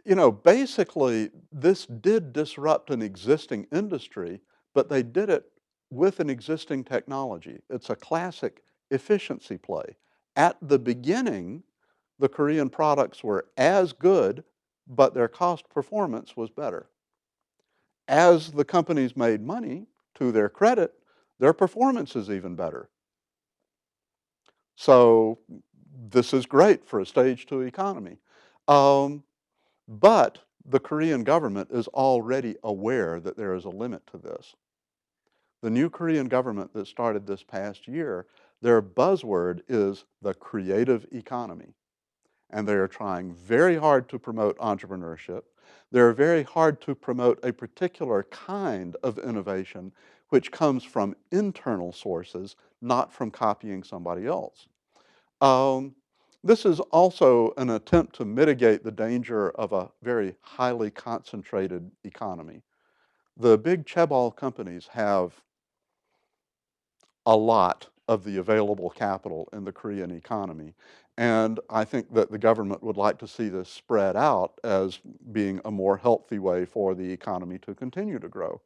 you know, basically, this did disrupt an existing industry, but they did it with an existing technology. It's a classic efficiency play. At the beginning, the Korean products were as good, but their cost performance was better. As the companies made money, to their credit, their performance is even better. So this is great for a stage two economy. Um, but the Korean government is already aware that there is a limit to this. The new Korean government that started this past year, their buzzword is the creative economy. And they are trying very hard to promote entrepreneurship. They're very hard to promote a particular kind of innovation which comes from internal sources, not from copying somebody else. Um, this is also an attempt to mitigate the danger of a very highly concentrated economy. The big chaebol companies have a lot of the available capital in the Korean economy. And I think that the government would like to see this spread out as being a more healthy way for the economy to continue to grow.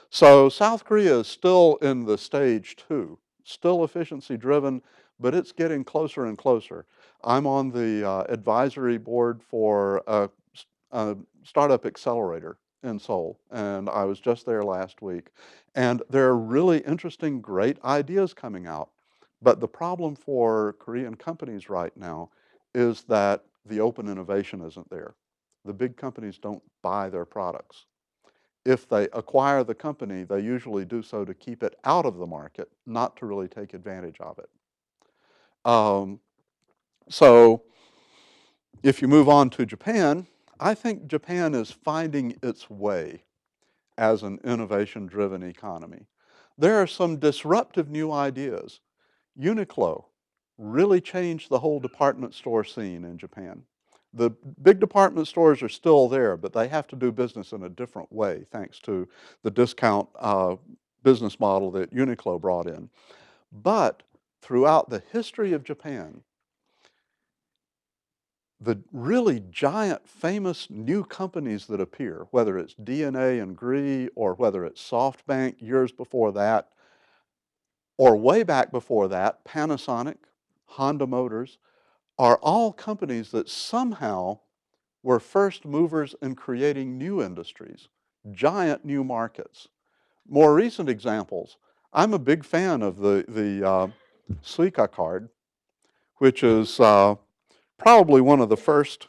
So South Korea is still in the stage two, still efficiency driven, but it's getting closer and closer. I'm on the advisory board for a startup accelerator in Seoul, and I was just there last week. And there are really interesting, great ideas coming out. But the problem for Korean companies right now is that the open innovation isn't there. The big companies don't buy their products. If they acquire the company, they usually do so to keep it out of the market, not to really take advantage of it. Um, so if you move on to Japan, I think Japan is finding its way as an innovation-driven economy. There are some disruptive new ideas. Uniqlo really changed the whole department store scene in Japan. The big department stores are still there, but they have to do business in a different way thanks to the discount business model that Uniqlo brought in. But throughout the history of Japan, the really giant, famous new companies that appear, whether it's DNA and Gree or whether it's SoftBank years before that, or way back before that, Panasonic, Honda Motors, are all companies that somehow were first movers in creating new industries, giant new markets. More recent examples, I'm a big fan of the Suica card, which is probably one of the first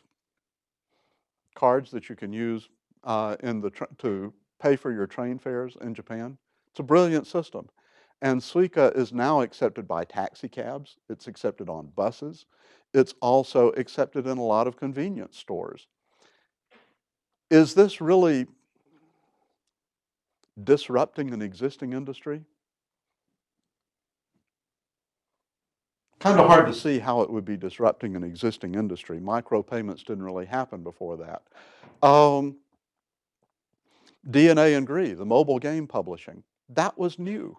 cards that you can use to pay for your train fares in Japan. It's a brilliant system. And Suica is now accepted by taxi cabs. It's accepted on buses. It's also accepted in a lot of convenience stores. Is this really disrupting an existing industry? Kind of hard to see how it would be disrupting an existing industry. Micropayments didn't really happen before that. DNA and Gree, the mobile game publishing, that was new.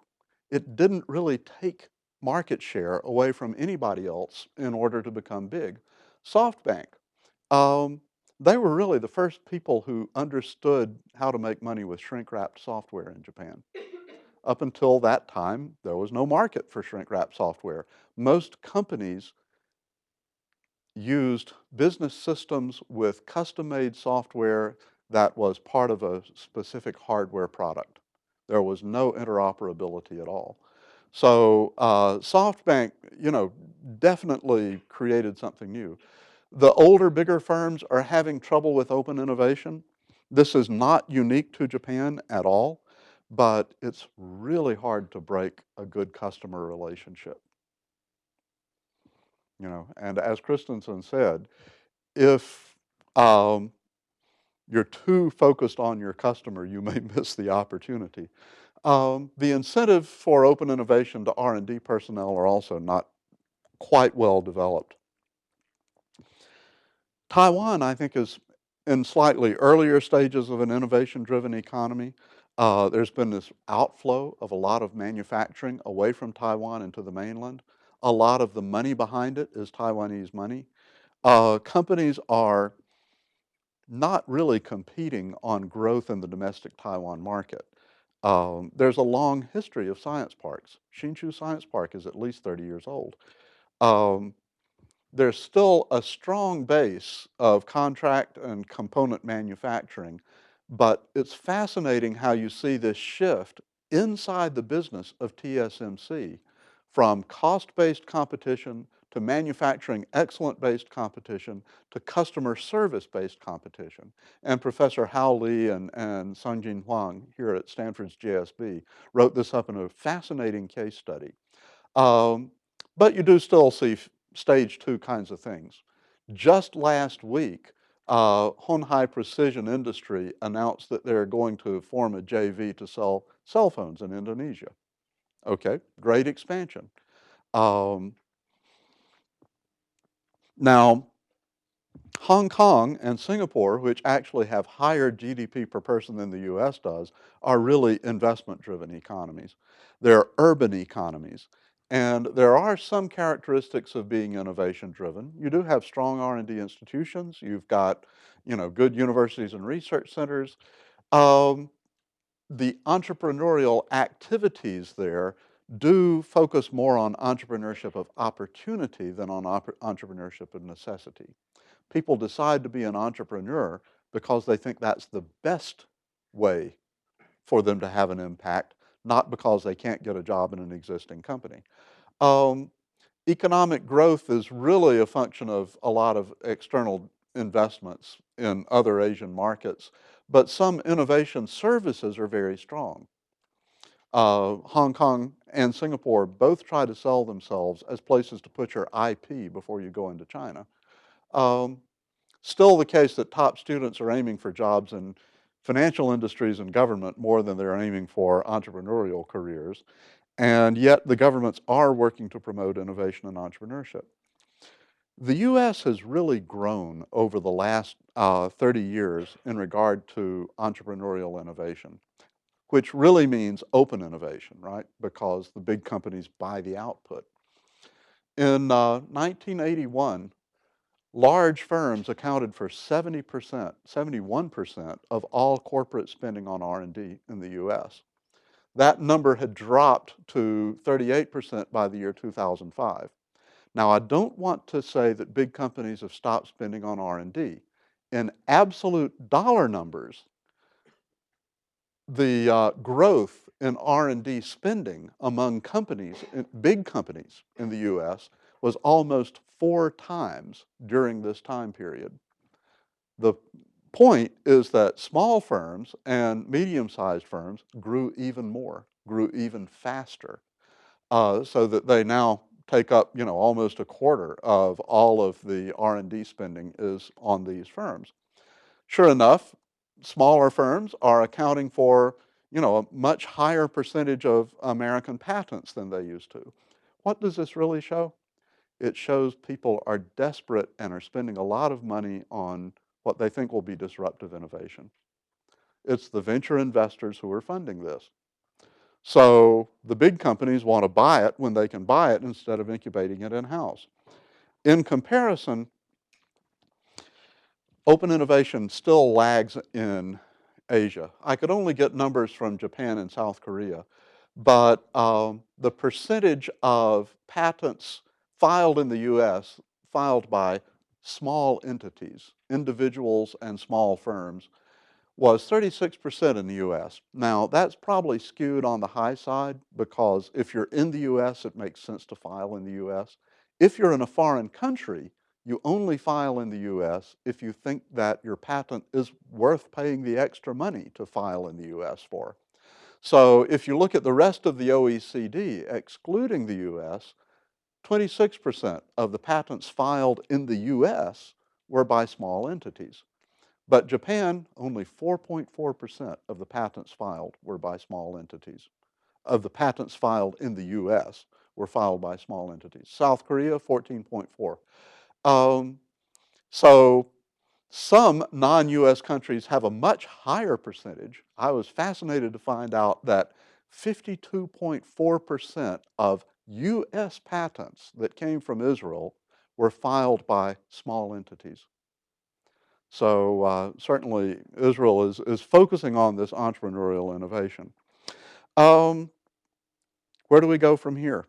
It didn't really take market share away from anybody else in order to become big. SoftBank, um, they were really the first people who understood how to make money with shrink-wrapped software in Japan. Up until that time, there was no market for shrink-wrapped software. Most companies used business systems with custom-made software that was part of a specific hardware product. There was no interoperability at all. So SoftBank, definitely created something new. The older, bigger firms are having trouble with open innovation. This is not unique to Japan at all, but it's really hard to break a good customer relationship. And as Christensen said, if you're too focused on your customer, you may miss the opportunity. The incentive for open innovation to R&D personnel are also not quite well developed. Taiwan, I think, is in slightly earlier stages of an innovation-driven economy. There's been this outflow of a lot of manufacturing away from Taiwan into the mainland. A lot of the money behind it is Taiwanese money. Companies are not really competing on growth in the domestic Taiwan market. There's a long history of science parks. Hsinchu Science Park is at least 30 years old. There's still a strong base of contract and component manufacturing, but it's fascinating how you see this shift inside the business of TSMC from cost-based competition to manufacturing excellent-based competition to customer service-based competition. And Professor Hao Li and Sungjin Huang here at Stanford's JSB wrote this up in a fascinating case study. But you do still see stage 2 kinds of things. Just last week, Honhai Precision Industry announced that they're going to form a JV to sell cell phones in Indonesia. Okay, great expansion. Now, Hong Kong and Singapore, which actually have higher GDP per person than the US does, are really investment-driven economies. They're urban economies. And there are some characteristics of being innovation-driven. You do have strong R&D institutions. You've got, good universities and research centers. The entrepreneurial activities there do focus more on entrepreneurship of opportunity than on entrepreneurship of necessity. People decide to be an entrepreneur because they think that's the best way for them to have an impact, not because they can't get a job in an existing company. Economic growth is really a function of a lot of external investments in other Asian markets, but some innovation services are very strong. Hong Kong and Singapore both try to sell themselves as places to put your IP before you go into China. Still the case that top students are aiming for jobs in financial industries and government more than they're aiming for entrepreneurial careers. And yet the governments are working to promote innovation and entrepreneurship. The US has really grown over the last 30 years in regard to entrepreneurial innovation, which really means open innovation, right? Because the big companies buy the output. In 1981, large firms accounted for 70%, 71% of all corporate spending on R&D in the US. That number had dropped to 38% by the year 2005. Now, I don't want to say that big companies have stopped spending on R&D. In absolute dollar numbers, the growth in R&D spending among companies, big companies in the US, was almost 4 times during this time period. The point is that small firms and medium-sized firms grew even more, grew even faster, so that they now take up, almost a quarter of all of the R&D spending is on these firms. Sure enough, smaller firms are accounting for, a much higher percentage of American patents than they used to. What does this really show? It shows people are desperate and are spending a lot of money on what they think will be disruptive innovation. It's the venture investors who are funding this. So the big companies want to buy it when they can buy it instead of incubating it in-house. In comparison, open innovation still lags in Asia. I could only get numbers from Japan and South Korea, but the percentage of patents filed in the US, filed by small entities, individuals and small firms, was 36% in the US. Now, that's probably skewed on the high side because if you're in the US, it makes sense to file in the US. If you're in a foreign country, you only file in the US if you think that your patent is worth paying the extra money to file in the US for. So if you look at the rest of the OECD, excluding the US, 26% of the patents filed in the US were by small entities. But Japan, only 4.4% of the patents filed were by small entities. Of the patents filed in the US were filed by small entities. South Korea, 14.4. So some non-US countries have a much higher percentage. I was fascinated to find out that 52.4% of US patents that came from Israel were filed by small entities. So certainly Israel is focusing on this entrepreneurial innovation. Um, where do we go from here?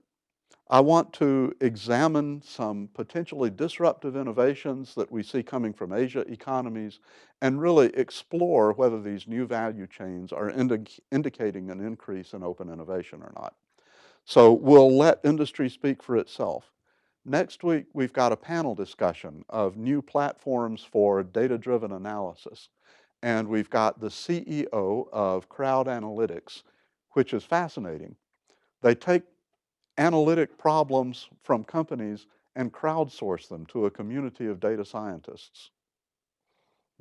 I want to examine some potentially disruptive innovations that we see coming from Asia economies and really explore whether these new value chains are indicating an increase in open innovation or not. So we'll let industry speak for itself. Next week, we've got a panel discussion of new platforms for data-driven analysis. And we've got the CEO of Crowd Analytics, which is fascinating. They take analytic problems from companies and crowdsource them to a community of data scientists.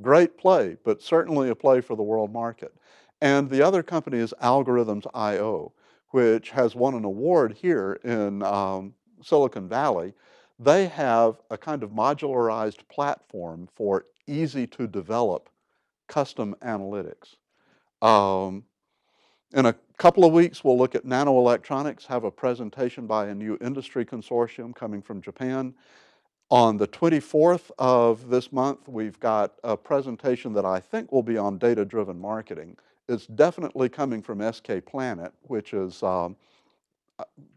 Great play, but certainly a play for the world market. And the other company is Algorithms.io, which has won an award here in Silicon Valley. They have a kind of modularized platform for easy to develop custom analytics. Um, in a couple of weeks, we'll look at nanoelectronics, have a presentation by a new industry consortium coming from Japan. On the 24th of this month, we've got a presentation that I think will be on data-driven marketing. It's definitely coming from SK Planet, which is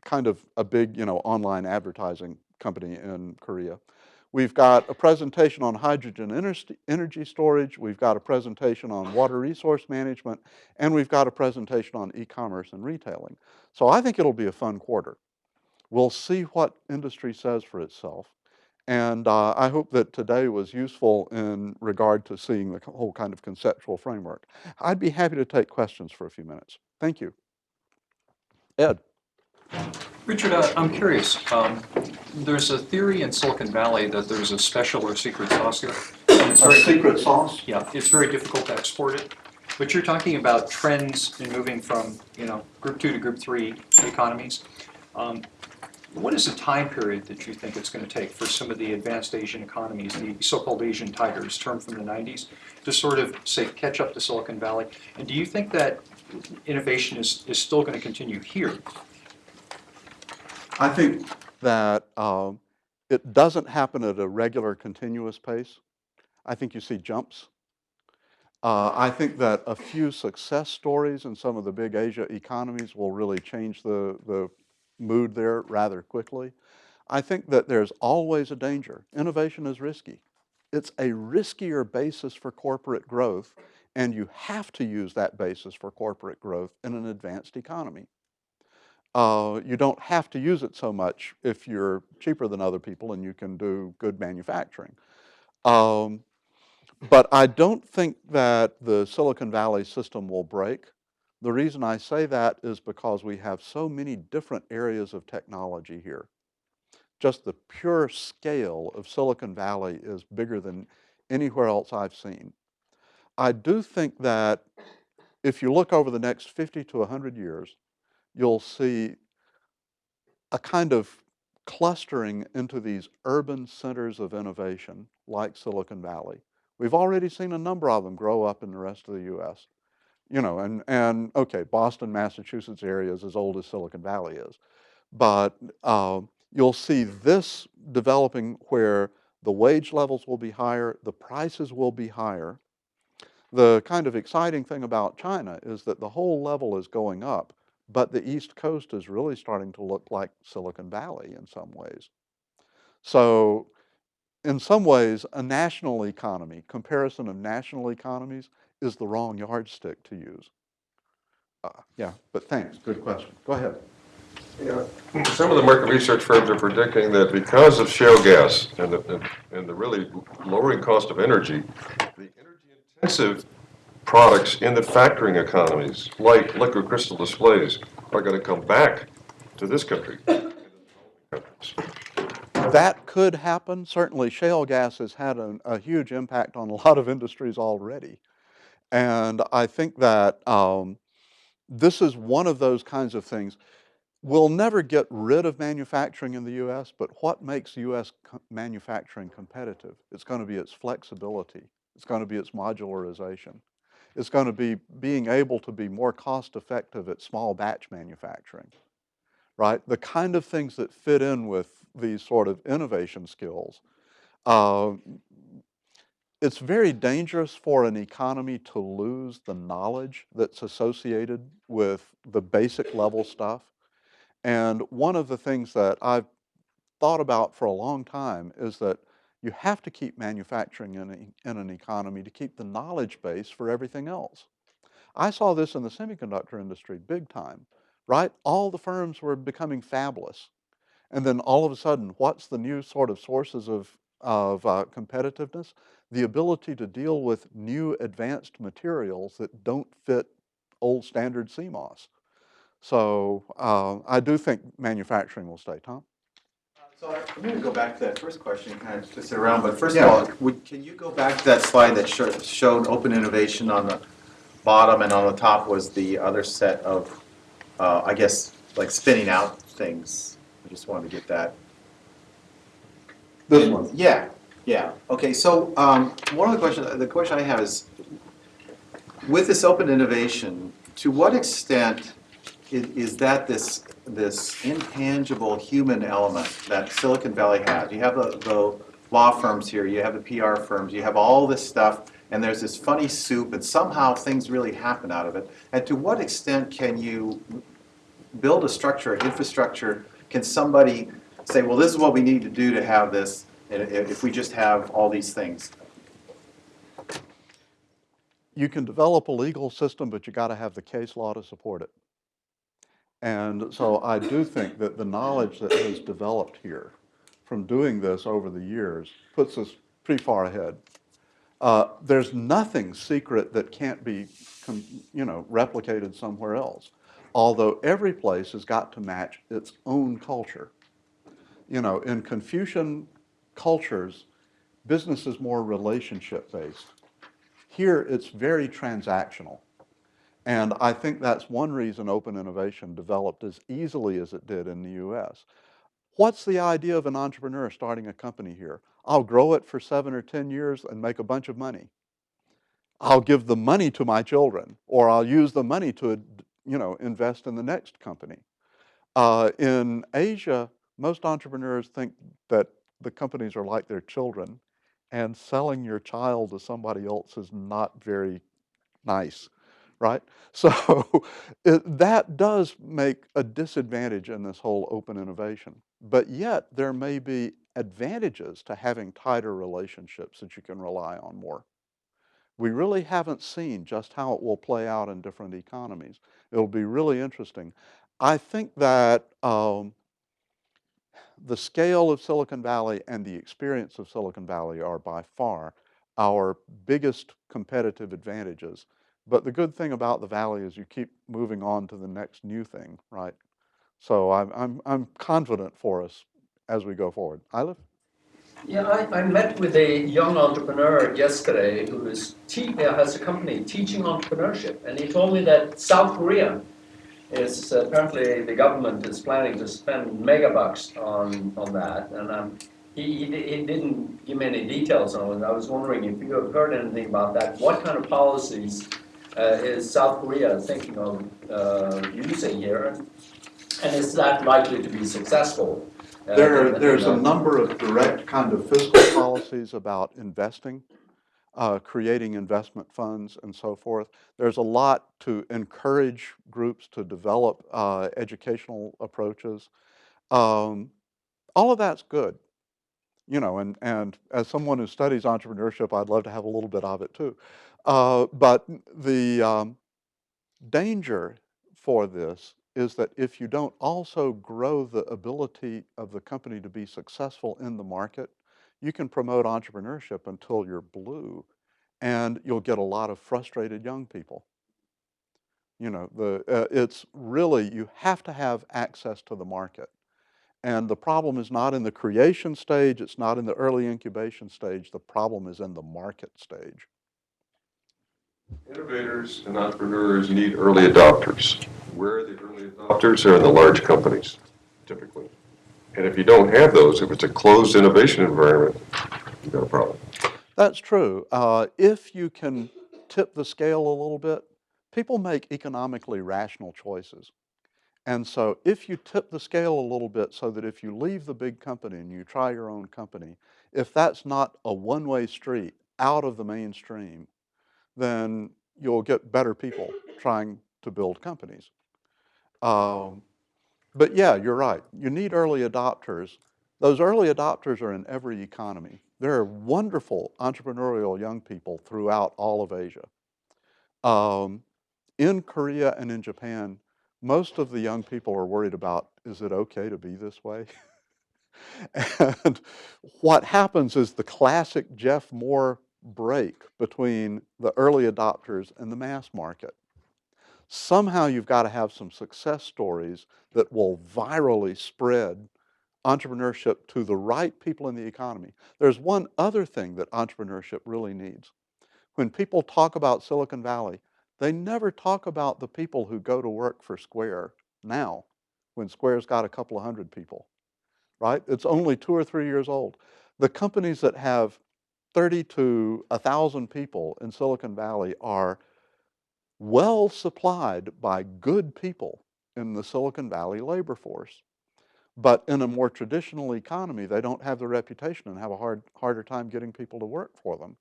kind of a big, online advertising company in Korea. We've got a presentation on hydrogen energy storage. We've got a presentation on water resource management, and we've got a presentation on e-commerce and retailing. So I think it'll be a fun quarter. We'll see what industry says for itself. And I hope that today was useful in regard to seeing the whole kind of conceptual framework. I'd be happy to take questions for a few minutes. Thank you. Ed. Richard, I'm curious. There's a theory in Silicon Valley that there's a special or secret sauce here. And it's A secret sauce? Yeah, it's very difficult to export it. But you're talking about trends in moving from, group 2 to group 3 economies. Um, what is the time period that you think it's going to take for some of the advanced Asian economies, the so-called Asian tigers, term from the 90s, to sort of, say, catch up to Silicon Valley? And do you think that innovation is still going to continue here? I think that it doesn't happen at a regular, continuous pace. I think you see jumps. I think that a few success stories in some of the big Asia economies will really change the mood there rather quickly. I think that there's always a danger. Innovation is risky. It's a riskier basis for corporate growth, and you have to use that basis for corporate growth in an advanced economy. You don't have to use it so much if you're cheaper than other people and you can do good manufacturing. Um, But I don't think that the Silicon Valley system will break. The reason I say that is because we have so many different areas of technology here. Just the pure scale of Silicon Valley is bigger than anywhere else I've seen. I do think that if you look over the next 50 to 100 years, you'll see a kind of clustering into these urban centers of innovation like Silicon Valley. We've already seen a number of them grow up in the rest of the US. And okay, Boston, Massachusetts area is as old as Silicon Valley is. But you'll see this developing where the wage levels will be higher, the prices will be higher. The kind of exciting thing about China is that the whole level is going up, but the East Coast is really starting to look like Silicon Valley in some ways. So, in some ways, a national economy, comparison of national economies, is the wrong yardstick to use. Yeah, but thanks. Good question. Go ahead. Yeah, some of the market research firms are predicting that because of shale gas and the really lowering cost of energy, the energy intensive products in the factoring economies, like liquid crystal displays, are going to come back to this country. That could happen. Certainly, shale gas has had a huge impact on a lot of industries already. And I think that this is one of those kinds of things. We'll never get rid of manufacturing in the US, but what makes US manufacturing competitive? It's going to be its flexibility. It's going to be its modularization. It's going to be being able to be more cost effective at small batch manufacturing, right? The kind of things that fit in with these sort of innovation skills. Uh, it's very dangerous for an economy to lose the knowledge that's associated with the basic level stuff. And one of the things that I've thought about for a long time is that you have to keep manufacturing in an economy to keep the knowledge base for everything else. I saw this in the semiconductor industry big time, right? All the firms were becoming fabless. And then all of a sudden, what's the new sort of sources of competitiveness? The ability to deal with new advanced materials that don't fit old standard CMOS. So I do think manufacturing will stay. Tom? So I'm going to go back to that first question, kind of twist it around. But first Yeah. of all, can you go back to that slide that showed open innovation on the bottom, and on the top was the other set of, I guess, like spinning out things. I just wanted to get that. This one. Yeah, yeah. Okay, so one of the question I have is, with this open innovation, to what extent is that this intangible human element that Silicon Valley has? You have the law firms here, you have the PR firms, you have all this stuff, and there's this funny soup, and somehow things really happen out of it. And to what extent can you build a structure, an infrastructure? Can somebody say, well, this is what we need to do to have this, and if we just have all these things? You can develop a legal system, but you got to have the case law to support it. And so I do think that the knowledge that has developed here from doing this over the years puts us pretty far ahead. There's nothing secret that can't be, replicated somewhere else. Although every place has got to match its own culture. In Confucian cultures, business is more relationship based. Here, it's very transactional. And I think that's one reason open innovation developed as easily as it did in the US. What's the idea of an entrepreneur starting a company here? I'll grow it for 7 or 10 years and make a bunch of money. I'll give the money to my children, or I'll use the money to, invest in the next company. In Asia, most entrepreneurs think that the companies are like their children, and selling your child to somebody else is not very nice, right? So that does make a disadvantage in this whole open innovation. But yet, there may be advantages to having tighter relationships that you can rely on more. We really haven't seen just how it will play out in different economies. It'll be really interesting. I think that the scale of Silicon Valley and the experience of Silicon Valley are by far our biggest competitive advantages. But the good thing about the Valley is you keep moving on to the next new thing, right? So I'm confident for us as we go forward. Eilif? Yeah, I met with a young entrepreneur yesterday who has a company teaching entrepreneurship, and he told me that South Korea is apparently the government is planning to spend megabucks on that, and he didn't give me any details on it. I was wondering if you have heard anything about that. What kind of policies is South Korea thinking of using here, and is that likely to be successful? There's a number of direct kind of fiscal policies about investing, creating investment funds and so forth. There's a lot to encourage groups to develop educational approaches. Um, all of that's good, you know, and as someone who studies entrepreneurship, I'd love to have a little bit of it too. But the danger for this is that if you don't also grow the ability of the company to be successful in the market, you can promote entrepreneurship until you're blue, and you'll get a lot of frustrated young people. You know, it's really, you have to have access to the market. And the problem is not in the creation stage, it's not in the early incubation stage, the problem is in the market stage. Innovators and entrepreneurs need early adopters. Where are the early adopters? They're in the large companies, typically. And if you don't have those, if it's a closed innovation environment, you've got a problem. That's true. If you can tip the scale a little bit, people make economically rational choices. And so if you tip the scale a little bit so that if you leave the big company and you try your own company, if that's not a one-way street out of the mainstream, then you'll get better people trying to build companies. Um, but yeah, you're right. You need early adopters. Those early adopters are in every economy. There are wonderful entrepreneurial young people throughout all of Asia. Um, in Korea and in Japan, most of the young people are worried about, is it okay to be this way? And what happens is the classic Jeff Moore break between the early adopters and the mass market. Somehow you've got to have some success stories that will virally spread entrepreneurship to the right people in the economy. There's one other thing that entrepreneurship really needs. When people talk about Silicon Valley, they never talk about the people who go to work for Square now, when Square's got a couple of hundred people, right? It's only 2 or 3 years old. The companies that have 30 to 1,000 people in Silicon Valley are well supplied by good people in the Silicon Valley labor force. But in a more traditional economy, they don't have the reputation and have a harder time getting people to work for them.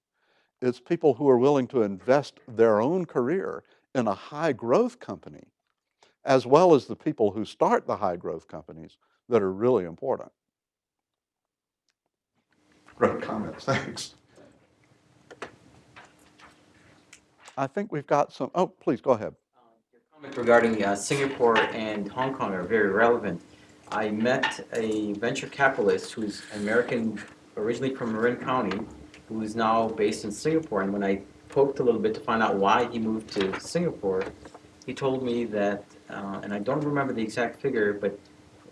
It's people who are willing to invest their own career in a high growth company, as well as the people who start the high growth companies, that are really important. Great comments, thanks. I think we've got some, oh, please go ahead. Your comment regarding Singapore and Hong Kong are very relevant. I met a venture capitalist who's American, originally from Marin County, who is now based in Singapore. And when I poked a little bit to find out why he moved to Singapore, he told me that, and I don't remember the exact figure, but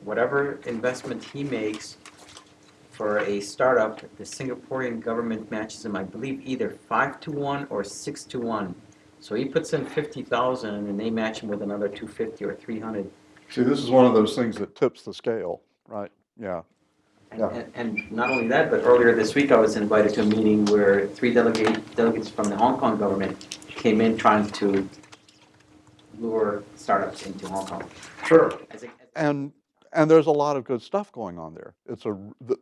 whatever investment he makes for a startup, the Singaporean government matches him, I believe, either 5-1 or 6-1. So he puts in 50,000, and they match him with another 250 or 300. See, this is one of those things that tips the scale, right? Yeah. And not only that, but earlier this week I was invited to a meeting where 3 delegates from the Hong Kong government came in trying to lure startups into Hong Kong. Sure. And there's a lot of good stuff going on there.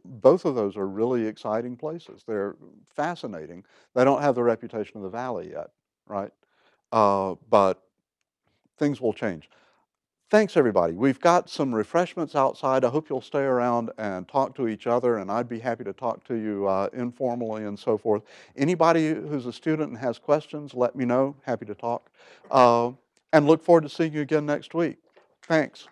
Both of those are really exciting places. They're fascinating. They don't have the reputation of the Valley yet, right? But things will change. Thanks, everybody. We've got some refreshments outside. I hope you'll stay around and talk to each other, and I'd be happy to talk to you informally and so forth. Anybody who's a student and has questions, let me know. Happy to talk. And look forward to seeing you again next week. Thanks.